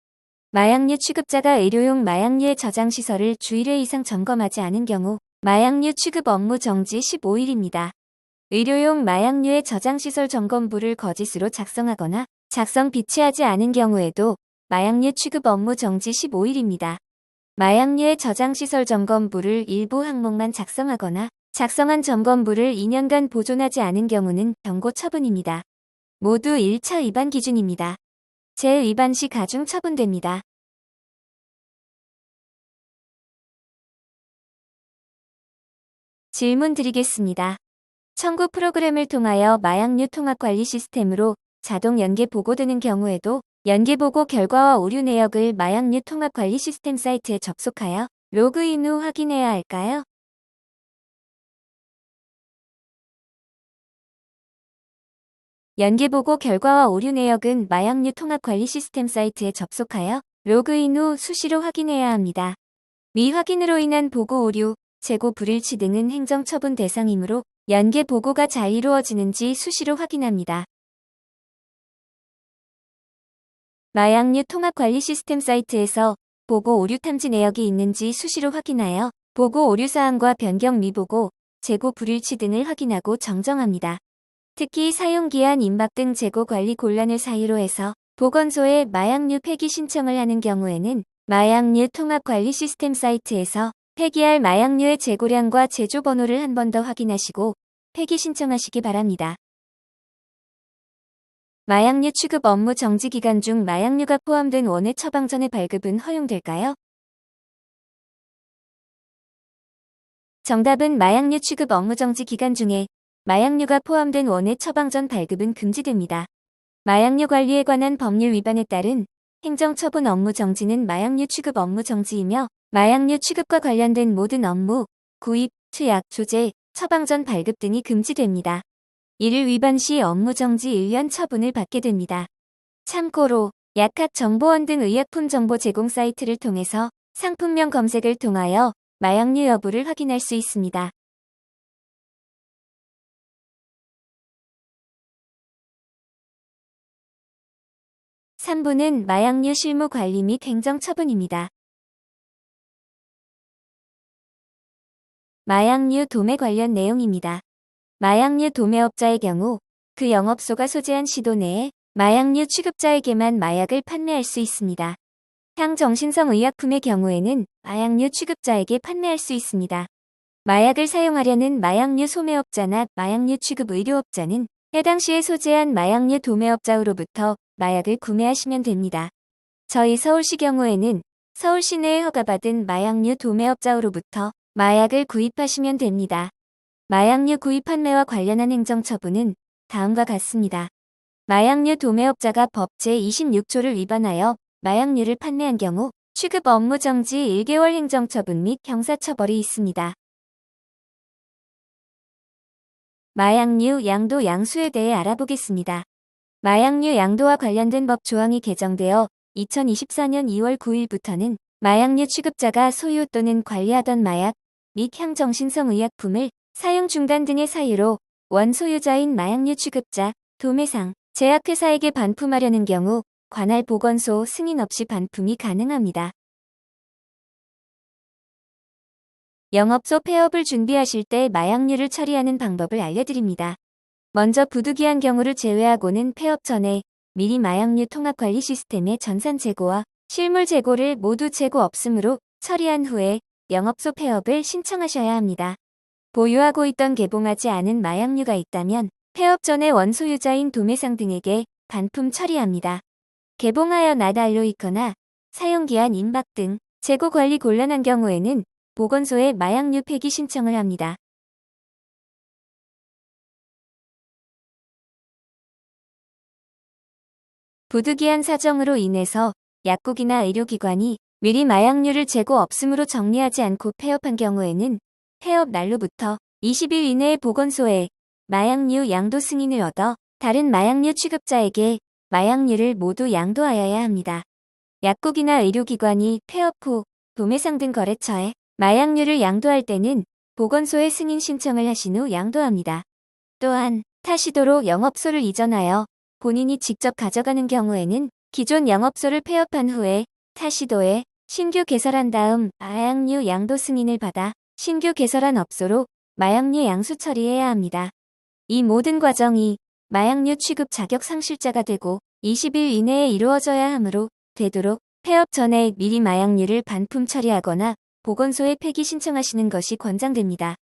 마약류 취급자가 의료용 마약류의 저장시설을 주 1회 이상 점검하지 않은 경우 마약류 취급 업무 정지 15일입니다. 의료용 마약류의 저장시설 점검부를 거짓으로 작성하거나 작성 비치하지 않은 경우에도 마약류 취급 업무 정지 15일입니다. 마약류의 저장시설 점검부를 일부 항목만 작성하거나 작성한 점검부를 2년간 보존하지 않은 경우는 경고 처분입니다. 모두 1차 위반 기준입니다. 재위반 시 가중 처분됩니다. 질문 드리겠습니다. 청구 프로그램을 통하여 마약류 통합관리 시스템으로 자동 연계 보고되는 경우에도 연계 보고 결과와 오류 내역을 마약류 통합관리 시스템 사이트에 접속하여 로그인 후 확인해야 할까요? 연계 보고 결과와 오류 내역은 마약류 통합관리 시스템 사이트에 접속하여 로그인 후 수시로 확인해야 합니다. 미확인으로 인한 보고 오류, 재고 불일치 등은 행정처분 대상이므로 연계 보고가 잘 이루어지는지 수시로 확인합니다. 마약류 통합관리 시스템 사이트에서 보고 오류 탐지 내역이 있는지 수시로 확인하여 보고 오류 사항과 변경 미보고, 재고 불일치 등을 확인하고 정정합니다. 특히 사용기한 임박 등 재고 관리 곤란을 사유로 해서 보건소에 마약류 폐기 신청을 하는 경우에는 마약류 통합관리 시스템 사이트에서 폐기할 마약류의 재고량과 제조 번호를 한 번 더 확인하시고 폐기 신청하시기 바랍니다. 마약류 취급 업무 정지 기간 중 마약류가 포함된 원액 처방 전의 발급은 허용될까요? 정답은 마약류 취급 업무 정지 기간 중에 마약류가 포함된 원액 처방 전 발급은 금지됩니다. 마약류 관리에 관한 법률 위반에 따른 행정처분 업무 정지는 마약류 취급 업무 정지이며 마약류 취급과 관련된 모든 업무, 구입, 투약, 조제, 처방 전 발급 등이 금지됩니다. 이를 위반 시 업무 정지 1년 처분을 받게 됩니다. 참고로 약학정보원 등 의약품 정보 제공 사이트를 통해서 상품명 검색을 통하여 마약류 여부를 확인할 수 있습니다. 3부는 마약류 실무 관리 및 행정처분입니다. 마약류 도매 관련 내용입니다. 마약류 도매업자의 경우 그 영업소가 소재한 시도 내에 마약류 취급자에게만 마약을 판매할 수 있습니다. 향정신성 의약품의 경우에는 마약류 취급자에게 판매할 수 있습니다. 마약을 사용하려는 마약류 소매업자나 마약류 취급 의료업자는 해당 시에 소재한 마약류 도매업자로부터 마약을 구매하시면 됩니다. 저희 서울시 경우에는 서울시 내에 허가받은 마약류 도매업자로부터 마약을 구입하시면 됩니다. 마약류 구입 판매와 관련한 행정처분은 다음과 같습니다. 마약류 도매업자가 법 제26조를 위반하여 마약류를 판매한 경우 취급 업무 정지 1개월 행정처분 및 형사처벌이 있습니다. 마약류 양도 양수에 대해 알아보겠습니다. 마약류 양도와 관련된 법 조항이 개정되어 2024년 2월 9일부터는 마약류 취급자가 소유 또는 관리하던 마약 및 향정신성 의약품을 사용 중단 등의 사유로 원소유자인 마약류 취급자, 도매상, 제약회사에게 반품하려는 경우 관할 보건소 승인 없이 반품이 가능합니다. 영업소 폐업을 준비하실 때 마약류를 처리하는 방법을 알려드립니다. 먼저 부득이한 경우를 제외하고는 폐업 전에 미리 마약류 통합관리 시스템의 전산 재고와 실물 재고를 모두 재고 없음으로 처리한 후에 영업소 폐업을 신청하셔야 합니다. 보유하고 있던 개봉하지 않은 마약류가 있다면 폐업 전에 원소유자인 도매상 등에게 반품 처리합니다. 개봉하여 나달로 있거나 사용기한 임박 등 재고 관리 곤란한 경우에는 보건소에 마약류 폐기 신청을 합니다. 부득이한 사정으로 인해서 약국이나 의료기관이 미리 마약류를 재고 없음으로 정리하지 않고 폐업한 경우에는 폐업 날로부터 20일 이내에 보건소에 마약류 양도 승인을 얻어 다른 마약류 취급자에게 마약류를 모두 양도하여야 합니다. 약국이나 의료기관이 폐업 후 도매상 등 거래처에 마약류를 양도할 때는 보건소에 승인 신청을 하신 후 양도합니다. 또한 타시도로 영업소를 이전하여 본인이 직접 가져가는 경우에는 기존 영업소를 폐업한 후에 타시도에 신규 개설한 다음 마약류 양도 승인을 받아 신규 개설한 업소로 마약류 양수 처리해야 합니다. 이 모든 과정이 마약류 취급 자격 상실자가 되고 20일 이내에 이루어져야 하므로 되도록 폐업 전에 미리 마약류를 반품 처리하거나 보건소에 폐기 신청하시는 것이 권장됩니다.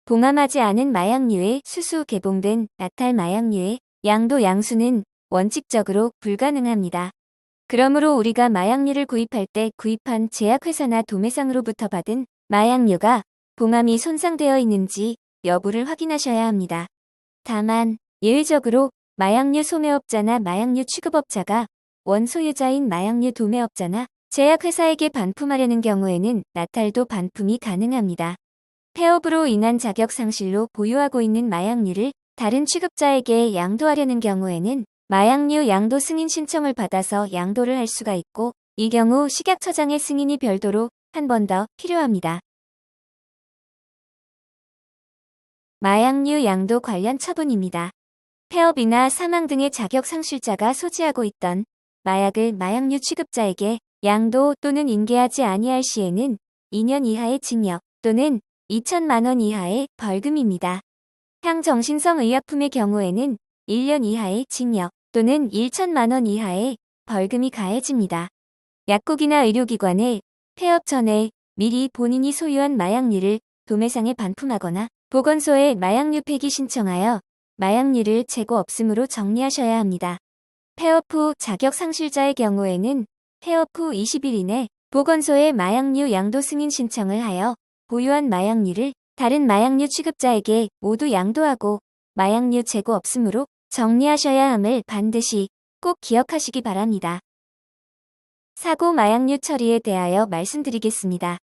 봉함하지 않은 마약류의 수수 개봉된 나탈 마약류의 양도 양수는 원칙적으로 불가능합니다. 그러므로 우리가 마약류를 구입할 때 구입한 제약회사나 도매상으로부터 받은 마약류가 봉함이 손상되어 있는지 여부를 확인하셔야 합니다. 다만 예외적으로 마약류 소매업자나 마약류 취급업자가 원소유자인 마약류 도매업자나 제약회사에게 반품하려는 경우에는 나탈도 반품이 가능합니다. 폐업으로 인한 자격 상실로 보유하고 있는 마약류를 다른 취급자에게 양도하려는 경우에는 마약류 양도 승인 신청을 받아서 양도를 할 수가 있고, 이 경우 식약처장의 승인이 별도로 한 번 더 필요합니다. 마약류 양도 관련 처분입니다. 폐업이나 사망 등의 자격 상실자가 소지하고 있던 마약을 마약류 취급자에게 양도 또는 인계하지 아니할 시에는 2년 이하의 징역 또는 2천만 원 이하의 벌금입니다. 향정신성 의약품의 경우에는 1년 이하의 징역 또는 1천만 원 이하의 벌금이 가해집니다. 약국이나 의료기관에 폐업 전에 미리 본인이 소유한 마약류를 도매상에 반품하거나 보건소에 마약류 폐기 신청하여 마약류를 재고 없음으로 정리하셔야 합니다. 폐업 후 자격 상실자의 경우에는 폐업 후 20일 이내 보건소에 마약류 양도 승인 신청을 하여 보유한 마약류를 다른 마약류 취급자에게 모두 양도하고 마약류 재고 없음으로 정리하셔야 함을 반드시 꼭 기억하시기 바랍니다. 사고 마약류 처리에 대하여 말씀드리겠습니다.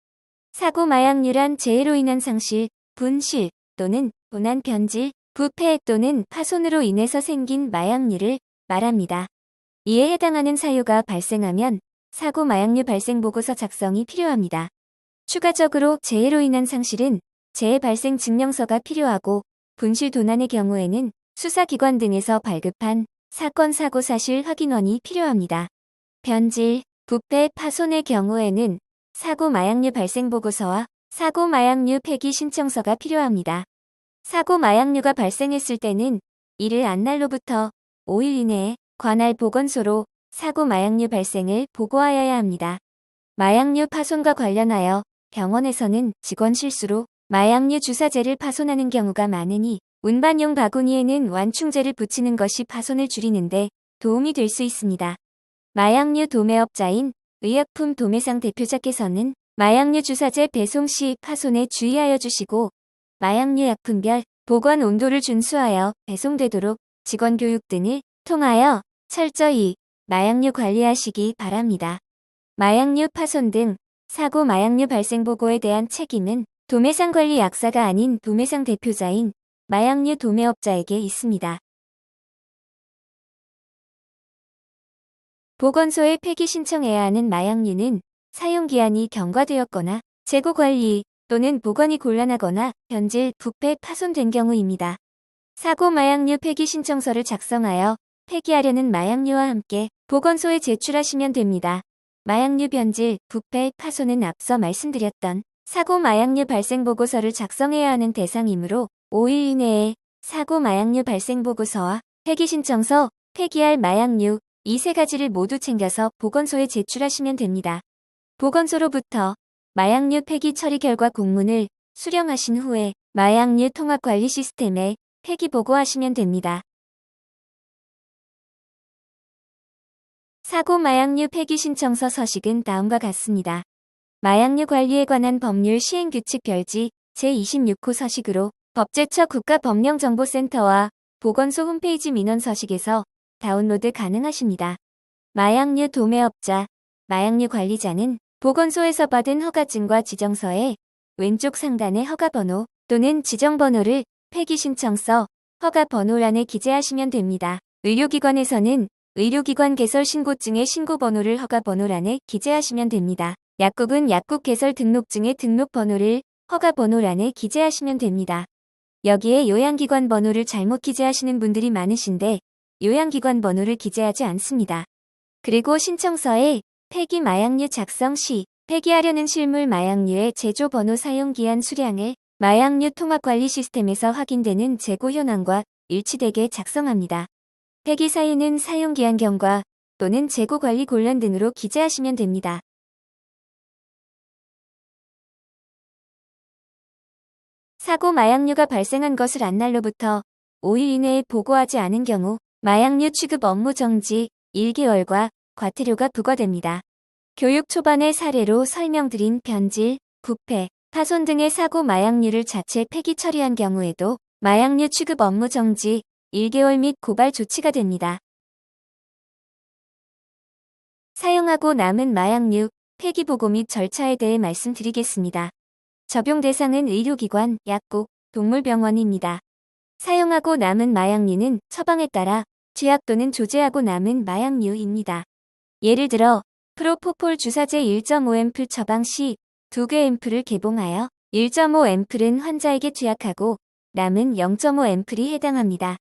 사고 마약류란 재해로 인한 상실, 분실 또는 분한 변질, 부패 또는 파손으로 인해서 생긴 마약류를 말합니다. 이에 해당하는 사유가 발생하면 사고 마약류 발생 보고서 작성이 필요합니다. 추가적으로 재해로 인한 상실은 재해 발생 증명서가 필요하고 분실 도난의 경우에는 수사기관 등에서 발급한 사건 사고 사실 확인원이 필요합니다. 변질, 부패, 파손의 경우에는 사고 마약류 발생 보고서와 사고 마약류 폐기 신청서가 필요합니다. 사고 마약류가 발생했을 때는 이를 안날로부터 5일 이내에 관할 보건소로 사고 마약류 발생을 보고하여야 합니다. 마약류 파손과 관련하여 병원에서는 직원 실수로 마약류 주사제를 파손하는 경우가 많으니 운반용 바구니에는 완충제를 붙이는 것이 파손을 줄이는데 도움이 될 수 있습니다. 마약류 도매업자인 의약품 도매상 대표자께서는 마약류 주사제 배송 시 파손에 주의하여 주시고 마약류 약품별 보관 온도를 준수하여 배송되도록 직원 교육 등을 통하여 철저히 마약류 관리하시기 바랍니다. 마약류 파손 등 사고 마약류 발생 보고에 대한 책임은 도매상 관리 약사가 아닌 도매상 대표자인 마약류 도매업자에게 있습니다. 보건소에 폐기 신청해야 하는 마약류는 사용기한이 경과되었거나 재고관리 또는 보관이 곤란하거나 변질, 부패, 파손된 경우입니다. 사고 마약류 폐기 신청서를 작성하여 폐기하려는 마약류와 함께 보건소에 제출하시면 됩니다. 마약류 변질, 부패, 파손은 앞서 말씀드렸던 사고 마약류 발생 보고서를 작성해야 하는 대상이므로 5일 이내에 사고 마약류 발생 보고서와 폐기 신청서, 폐기할 마약류 이 세 가지를 모두 챙겨서 보건소에 제출하시면 됩니다. 보건소로부터 마약류 폐기 처리 결과 공문을 수령하신 후에 마약류 통합관리 시스템에 폐기 보고하시면 됩니다. 사고 마약류 폐기 신청서 서식은 다음과 같습니다. 마약류 관리에 관한 법률 시행규칙 별지 제26호 서식으로 법제처 국가법령정보센터와 보건소 홈페이지 민원 서식에서 다운로드 가능하십니다. 마약류 도매업자, 마약류 관리자는 보건소에서 받은 허가증과 지정서에 왼쪽 상단의 허가번호 또는 지정번호를 폐기신청서 허가번호란에 기재하시면 됩니다. 의료기관에서는 의료기관 개설 신고증의 신고번호를 허가번호란에 기재하시면 됩니다. 약국은 약국 개설 등록증의 등록번호를 허가번호란에 기재하시면 됩니다. 여기에 요양기관 번호를 잘못 기재하시는 분들이 많으신데 요양기관 번호를 기재하지 않습니다. 그리고 신청서에 폐기 마약류 작성 시 폐기하려는 실물 마약류의 제조 번호 사용기한 수량을 마약류 통합관리 시스템에서 확인되는 재고 현황과 일치되게 작성합니다. 폐기 사유는 사용기한 경과 또는 재고 관리 곤란 등으로 기재하시면 됩니다. 사고 마약류가 발생한 것을 안날로부터 5일 이내에 보고하지 않은 경우 마약류 취급 업무 정지 1개월과 과태료가 부과됩니다. 교육 초반의 사례로 설명드린 변질, 부패, 파손 등의 사고 마약류를 자체 폐기 처리한 경우에도 마약류 취급 업무 정지 1개월 및 고발 조치가 됩니다. 사용하고 남은 마약류 폐기 보고 및 절차에 대해 말씀드리겠습니다. 적용 대상은 의료기관, 약국, 동물병원입니다. 사용하고 남은 마약류는 처방에 따라 취약 또는 조제하고 남은 마약류입니다. 예를 들어 프로포폴 주사제 1.5A 처방 시 2개 앰플을 개봉하여 1.5A 환자에게 투약하고 남은 0.5A이 해당합니다.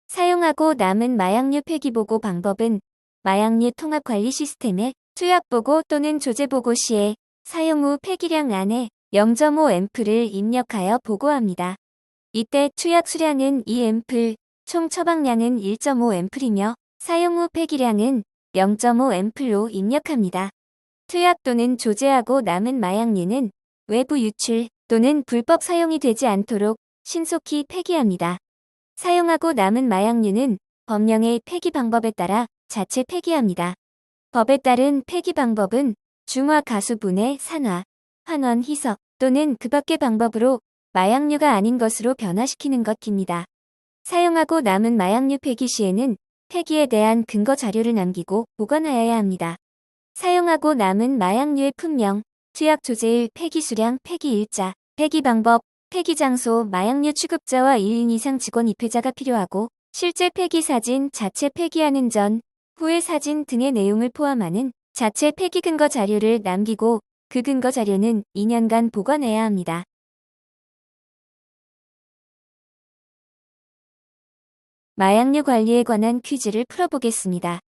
사용하고 남은 마약류 폐기보고 방법은 마약류 통합관리 시스템에 투약보고 또는 조제보고 시에 사용 후 폐기량 안에 0.5A를 입력하여 보고합니다. 이때 투약 수량은 2A, 총 처방량은 1.5A이며 사용 후 폐기량은 0.5A로 입력합니다. 투약 또는 조제하고 남은 마약류는 외부 유출 또는 불법 사용이 되지 않도록 신속히 폐기합니다. 사용하고 남은 마약류는 법령의 폐기 방법에 따라 자체 폐기합니다. 법에 따른 폐기 방법은 중화 가수분해 산화, 환원 희석 또는 그 밖의 방법으로 마약류가 아닌 것으로 변화시키는 것입니다. 사용하고 남은 마약류 폐기 시에는 폐기에 대한 근거 자료를 남기고 보관하여야 합니다. 사용하고 남은 마약류의 품명, 투약 조제일, 폐기 수량, 폐기 일자, 폐기 방법, 폐기 장소, 마약류 취급자와 1인 이상 직원 입회자가 필요하고 실제 폐기 사진, 자체 폐기하는 전, 후의 사진 등의 내용을 포함하는 자체 폐기 근거 자료를 남기고 그 근거 자료는 2년간 보관해야 합니다. 마약류 관리에 관한 퀴즈를 풀어보겠습니다.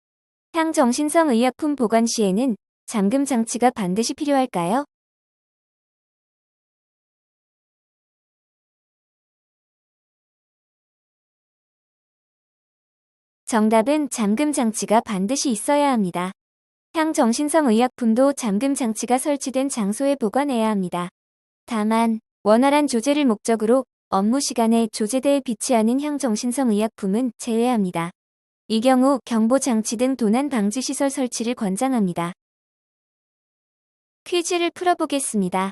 향정신성 의약품 보관 시에는 잠금 장치가 반드시 필요할까요? 정답은 잠금 장치가 반드시 있어야 합니다. 향정신성 의약품도 잠금 장치가 설치된 장소에 보관해야 합니다. 다만 원활한 조제를 목적으로 업무 시간에 조제대에 비치하는 향정신성 의약품은 제외합니다. 이 경우 경보 장치 등 도난 방지 시설 설치를 권장합니다. 퀴즈를 풀어보겠습니다.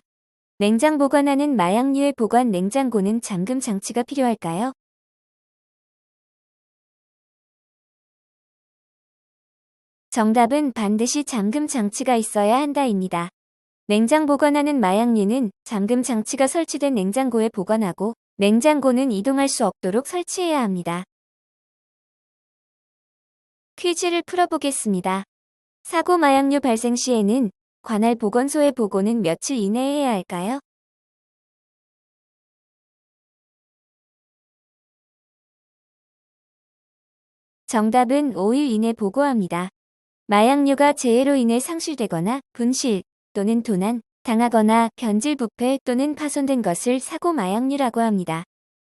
냉장 보관하는 마약류의 보관 냉장고는 잠금 장치가 필요할까요? 정답은 반드시 잠금 장치가 있어야 한다입니다. 냉장 보관하는 마약류는 잠금 장치가 설치된 냉장고에 보관하고 냉장고는 이동할 수 없도록 설치해야 합니다. 퀴즈를 풀어보겠습니다. 사고 마약류 발생 시에는 관할 보건소에 보고는 며칠 이내에 해야 할까요? 정답은 5일 이내 보고합니다. 마약류가 재해로 인해 상실되거나 분실 또는 도난, 당하거나 변질 부패 또는 파손된 것을 사고 마약류라고 합니다.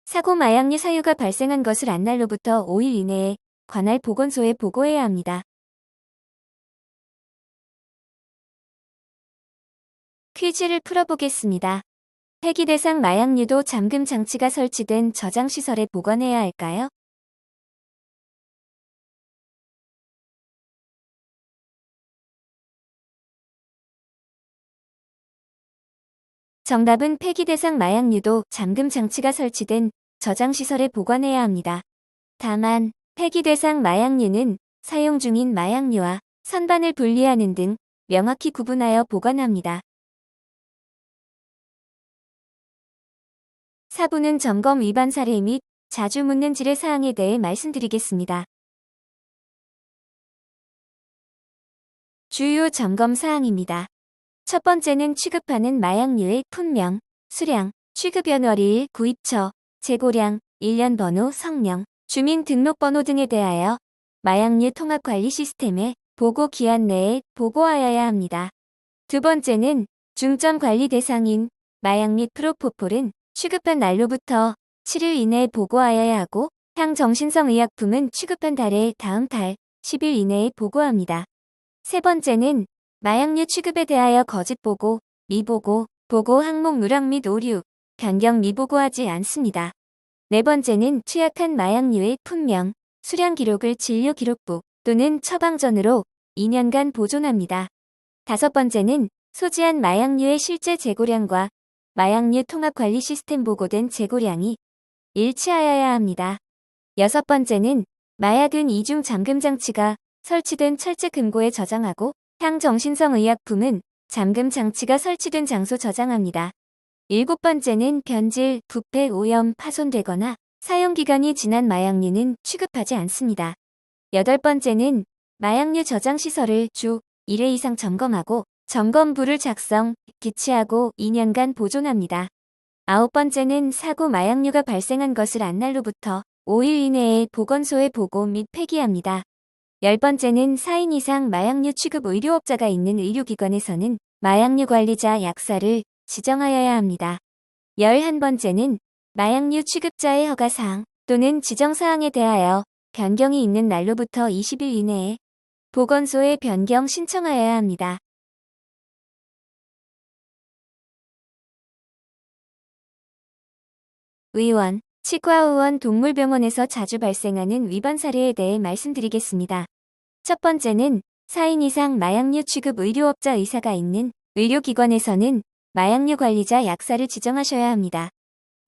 사고 마약류 사유가 발생한 것을 안 날로부터 5일 이내에 관할 보건소에 보고해야 합니다. 퀴즈를 풀어보겠습니다. 폐기 대상 마약류도 잠금 장치가 설치된 저장시설에 보관해야 할까요? 정답은 폐기 대상 마약류도 잠금 장치가 설치된 저장시설에 보관해야 합니다. 다만 폐기 대상 마약류는 사용 중인 마약류와 선반을 분리하는 등 명확히 구분하여 보관합니다. 4부는 점검 위반 사례 및 자주 묻는 질의 사항에 대해 말씀드리겠습니다. 주요 점검 사항입니다. 첫 번째는 취급하는 마약류의 품명, 수량, 취급연월일, 구입처, 재고량, 일련 번호, 성명, 주민등록번호 등에 대하여 마약류 통합관리 시스템에 보고 기한 내에 보고하여야 합니다. 두 번째는 중점 관리 대상인 마약 및 프로포폴은 취급한 날로부터 7일 이내에 보고하여야 하고 향정신성 의약품은 취급한 달의 다음 달 10일 이내에 보고합니다. 세 번째는 마약류 취급에 대하여 거짓 보고, 미보고, 보고 항목 누락 및 오류, 변경 미보고하지 않습니다. 네 번째는 취약한 마약류의 품명, 수량 기록을 진료기록부 또는 처방전으로 2년간 보존합니다. 다섯 번째는 소지한 마약류의 실제 재고량과 마약류 통합관리 시스템 보고된 재고량이 일치하여야 합니다. 여섯 번째는 마약은 이중 잠금 장치가 설치된 철제 금고에 저장하고 향정신성 의약품은 잠금 장치가 설치된 장소 저장합니다. 일곱 번째는 변질, 부패, 오염, 파손되거나 사용기간이 지난 마약류는 취급하지 않습니다. 여덟 번째는 마약류 저장시설을 주 1회 이상 점검하고 점검부를 작성, 기치하고 2년간 보존합니다. 9번째는 사고 마약류가 발생한 것을 안 날로부터 5일 이내에 보건소에 보고 및 폐기합니다. 10번째는 4인 이상 마약류 취급 의료업자가 있는 의료기관에서는 마약류 관리자 약사를 지정하여야 합니다. 11번째는 마약류 취급자의 허가사항 또는 지정사항에 대하여 변경이 있는 날로부터 20일 이내에 보건소에 변경 신청하여야 합니다. 의원, 치과의원 동물병원에서 자주 발생하는 위반 사례에 대해 말씀드리겠습니다. 첫 번째는 4인 이상 마약류 취급 의료업자 의사가 있는 의료기관에서는 마약류 관리자 약사를 지정하셔야 합니다.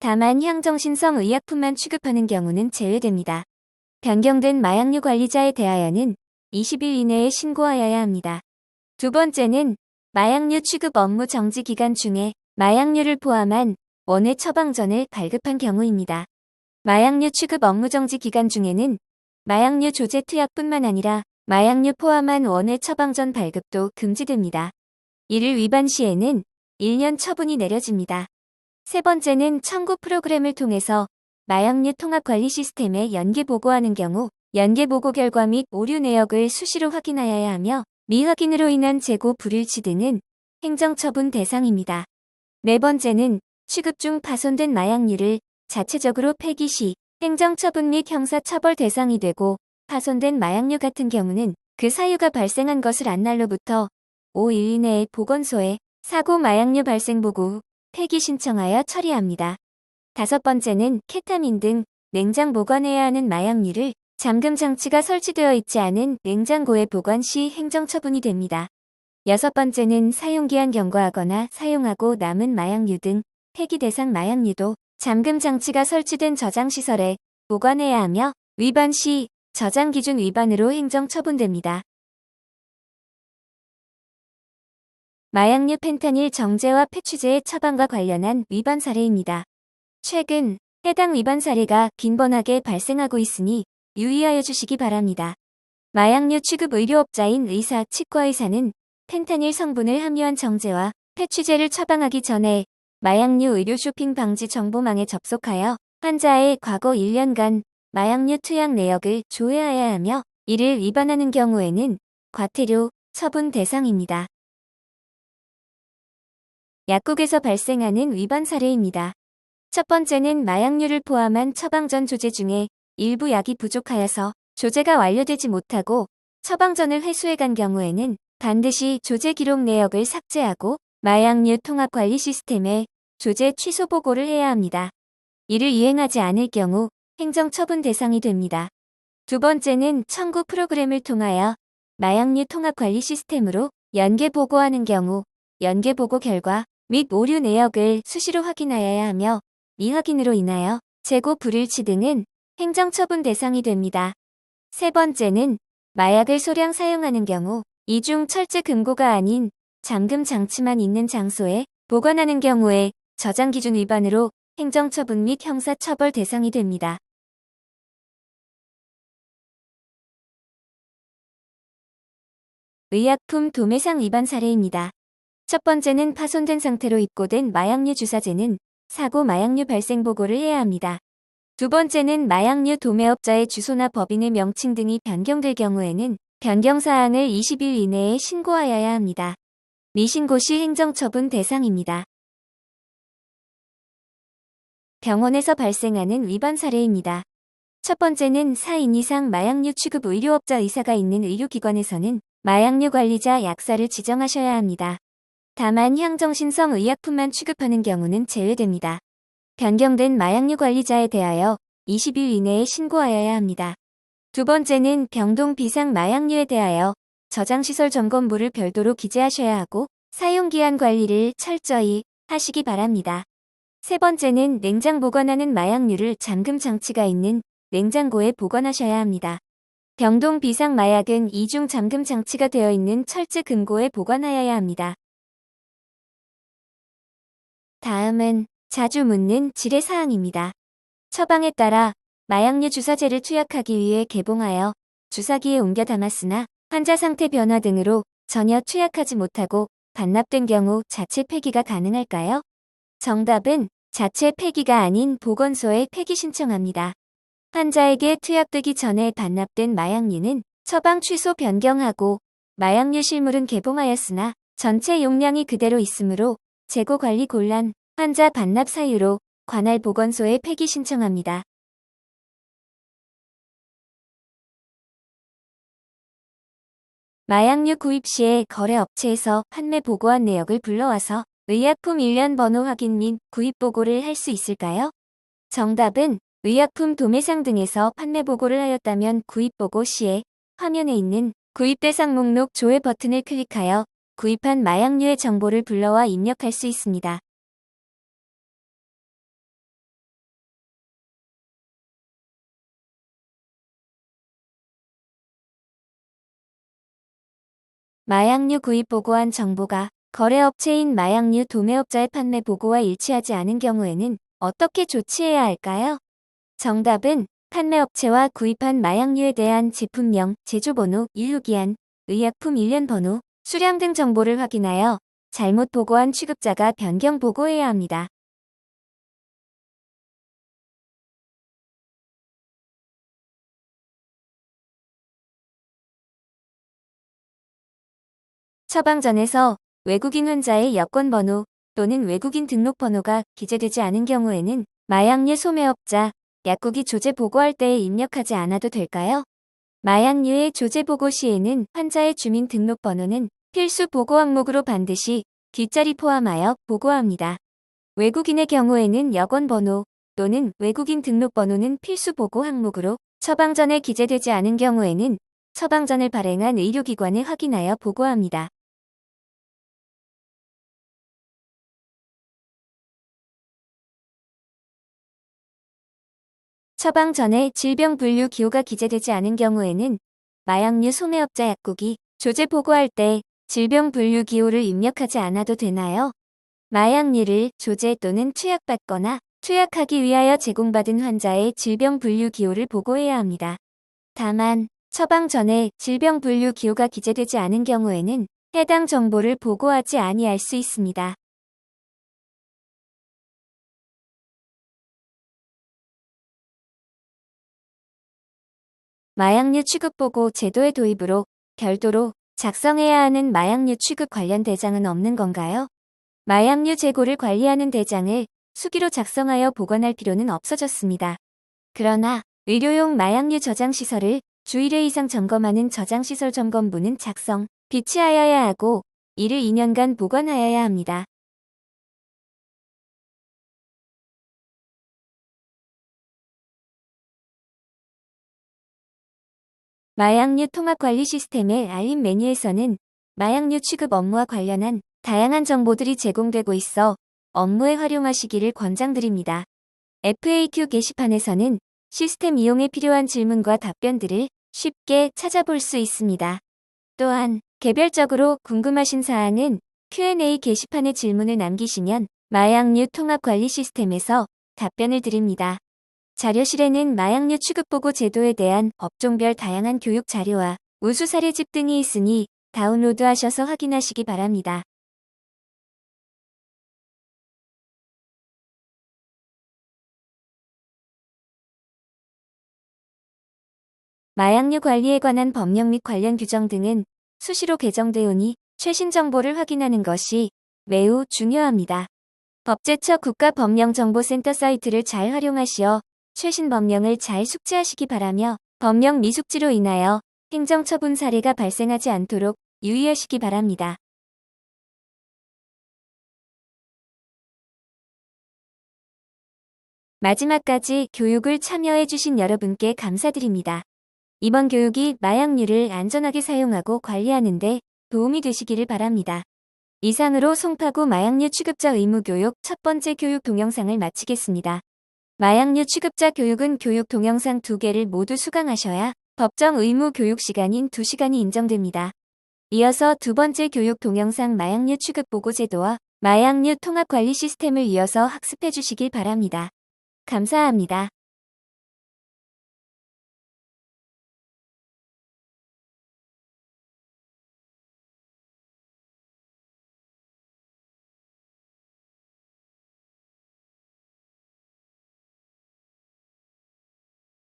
다만 향정신성 의약품만 취급하는 경우는 제외됩니다. 변경된 마약류 관리자에 대하여는 20일 이내에 신고하여야 합니다. 두 번째는 마약류 취급 업무 정지 기간 중에 마약류를 포함한 원외 처방전을 발급한 경우입니다. 마약류 취급 업무 정지 기간 중에는 마약류 조제 투약뿐만 아니라 마약류 포함한 원외 처방전 발급도 금지됩니다. 이를 위반 시에는 1년 처분이 내려집니다. 세 번째는 청구 프로그램을 통해서 마약류 통합관리 시스템에 연계 보고하는 경우 연계 보고 결과 및 오류 내역을 수시로 확인하여야 하며 미확인으로 인한 재고 불일치 등은 행정처분 대상입니다. 네 번째는 취급 중 파손된 마약류를 자체적으로 폐기 시 행정처분 및 형사처벌 대상이 되고 파손된 마약류 같은 경우는 그 사유가 발생한 것을 안 날로부터 5일 이내에 보건소에 사고 마약류 발생 보고 후 폐기 신청하여 처리합니다. 다섯 번째는 케타민 등 냉장 보관해야 하는 마약류를 잠금 장치가 설치되어 있지 않은 냉장고에 보관 시 행정처분이 됩니다. 여섯 번째는 사용기한 경과하거나 사용하고 남은 마약류 등 폐기 대상 마약류도 잠금 장치가 설치된 저장시설에 보관해야 하며 위반 시 저장 기준 위반으로 행정처분됩니다. 마약류 펜타닐 정제와 폐취제의 처방과 관련한 위반 사례입니다. 최근 해당 위반 사례가 빈번하게 발생하고 있으니 유의하여 주시기 바랍니다. 마약류 취급 의료업자인 의사, 치과의사는 펜타닐 성분을 함유한 정제와 폐취제를 처방하기 전에 마약류 의료 쇼핑 방지 정보망에 접속하여 환자의 과거 1년간 마약류 투약 내역을 조회하여야 하며 이를 위반하는 경우에는 과태료 처분 대상입니다. 약국에서 발생하는 위반 사례입니다. 첫 번째는 마약류를 포함한 처방전 조제 중에 일부 약이 부족하여서 조제가 완료되지 못하고 처방전을 회수해 간 경우에는 반드시 조제 기록 내역을 삭제하고 마약류 통합관리 시스템에 조제 취소 보고를 해야 합니다. 이를 이행하지 않을 경우 행정처분 대상이 됩니다. 두 번째는 청구 프로그램을 통하여 마약류 통합관리 시스템으로 연계 보고하는 경우 연계 보고 결과 및 오류 내역을 수시로 확인하여야 하며 미확인으로 인하여 재고 불일치 등은 행정처분 대상이 됩니다. 세 번째는 마약을 소량 사용하는 경우 이중 철제 금고가 아닌 잠금 장치만 있는 장소에 보관하는 경우에 저장 기준 위반으로 행정처분 및 형사처벌 대상이 됩니다. 의약품 도매상 위반 사례입니다. 첫 번째는 파손된 상태로 입고된 마약류 주사제는 사고 마약류 발생 보고를 해야 합니다. 두 번째는 마약류 도매업자의 주소나 법인의 명칭 등이 변경될 경우에는 변경사항을 20일 이내에 신고하여야 합니다. 미신고 시 행정처분 대상입니다. 병원에서 발생하는 위반 사례입니다. 첫 번째는 4인 이상 마약류 취급 의료업자 의사가 있는 의료기관에서는 마약류 관리자 약사를 지정하셔야 합니다. 다만 향정신성 의약품만 취급하는 경우는 제외됩니다. 변경된 마약류 관리자에 대하여 20일 이내에 신고하여야 합니다. 두 번째는 병동 비상 마약류에 대하여 저장시설 점검부를 별도로 기재하셔야 하고 사용기한 관리를 철저히 하시기 바랍니다. 세 번째는 냉장 보관하는 마약류를 잠금 장치가 있는 냉장고에 보관하셔야 합니다. 병동 비상 마약은 이중 잠금 장치가 되어 있는 철제 금고에 보관하여야 합니다. 다음은 자주 묻는 질의 사항입니다. 처방에 따라 마약류 주사제를 투약하기 위해 개봉하여 주사기에 옮겨 담았으나 환자 상태 변화 등으로 전혀 투약하지 못하고 반납된 경우 자체 폐기가 가능할까요? 정답은 자체 폐기가 아닌 보건소에 폐기 신청합니다. 환자에게 투약되기 전에 반납된 마약류는 처방 취소 변경하고 마약류 실물은 개봉하였으나 전체 용량이 그대로 있으므로 재고 관리 곤란, 환자 반납 사유로 관할 보건소에 폐기 신청합니다. 마약류 구입 시에 거래업체에서 판매 보고한 내역을 불러와서 의약품 일련 번호 확인 및 구입 보고를 할 수 있을까요? 정답은 의약품 도매상 등에서 판매 보고를 하였다면 구입 보고 시에 화면에 있는 구입 대상 목록 조회 버튼을 클릭하여 구입한 마약류의 정보를 불러와 입력할 수 있습니다. 마약류 구입 보고한 정보가 거래업체인 마약류 도매업자의 판매 보고와 일치하지 않은 경우에는 어떻게 조치해야 할까요? 정답은 판매업체와 구입한 마약류에 대한 제품명, 제조번호, 일루기한, 의약품 일련 번호, 수량 등 정보를 확인하여 잘못 보고한 취급자가 변경 보고해야 합니다. 처방전에서 외국인 환자의 여권번호 또는 외국인 등록번호가 기재되지 않은 경우에는 마약류 소매업자, 약국이 조제 보고할 때에 입력하지 않아도 될까요? 마약류의 조제 보고 시에는 환자의 주민등록번호는 필수 보고 항목으로 반드시 뒷자리 포함하여 보고합니다. 외국인의 경우에는 여권번호 또는 외국인 등록번호는 필수 보고 항목으로 처방전에 기재되지 않은 경우에는 처방전을 발행한 의료기관에 확인하여 보고합니다. 처방 전에 질병 분류 기호가 기재되지 않은 경우에는 마약류 소매업자 약국이 조제 보고할 때 질병 분류 기호를 입력하지 않아도 되나요? 마약류를 조제 또는 투약받거나 투약하기 위하여 제공받은 환자의 질병 분류 기호를 보고해야 합니다. 다만 처방 전에 질병 분류 기호가 기재되지 않은 경우에는 해당 정보를 보고하지 아니할 수 있습니다. 마약류 취급보고 제도의 도입으로 별도로 작성해야 하는 마약류 취급 관련 대장은 없는 건가요? 마약류 재고를 관리하는 대장을 수기로 작성하여 보관할 필요는 없어졌습니다. 그러나 의료용 마약류 저장시설을 주 1회 이상 점검하는 저장시설 점검부는 작성, 비치하여야 하고 이를 2년간 보관하여야 합니다. 마약류 통합관리 시스템의 알림 메뉴에서는 마약류 취급 업무와 관련한 다양한 정보들이 제공되고 있어 업무에 활용하시기를 권장드립니다. FAQ 게시판에서는 시스템 이용에 필요한 질문과 답변들을 쉽게 찾아볼 수 있습니다. 또한 개별적으로 궁금하신 사항은 Q&A 게시판에 질문을 남기시면 마약류 통합관리 시스템에서 답변을 드립니다. 자료실에는 마약류 취급보고 제도에 대한 업종별 다양한 교육 자료와 우수 사례집 등이 있으니 다운로드하셔서 확인하시기 바랍니다. 마약류 관리에 관한 법령 및 관련 규정 등은 수시로 개정되오니 최신 정보를 확인하는 것이 매우 중요합니다. 법제처 국가법령정보센터 사이트를 잘 활용하시어 최신 법령을 잘 숙지하시기 바라며 법령 미숙지로 인하여 행정처분 사례가 발생하지 않도록 유의하시기 바랍니다. 마지막까지 교육을 참여해주신 여러분께 감사드립니다. 이번 교육이 마약류를 안전하게 사용하고 관리하는 데 도움이 되시기를 바랍니다. 이상으로 송파구 마약류 취급자 의무교육 첫 번째 교육 동영상을 마치겠습니다. 마약류 취급자 교육은 교육 동영상 2개를 모두 수강하셔야 법정 의무 교육 시간인 2시간이 인정됩니다. 이어서 두 번째 교육 동영상 마약류 취급 보고 제도와 마약류 통합 관리 시스템을 이어서 학습해 주시길 바랍니다. 감사합니다.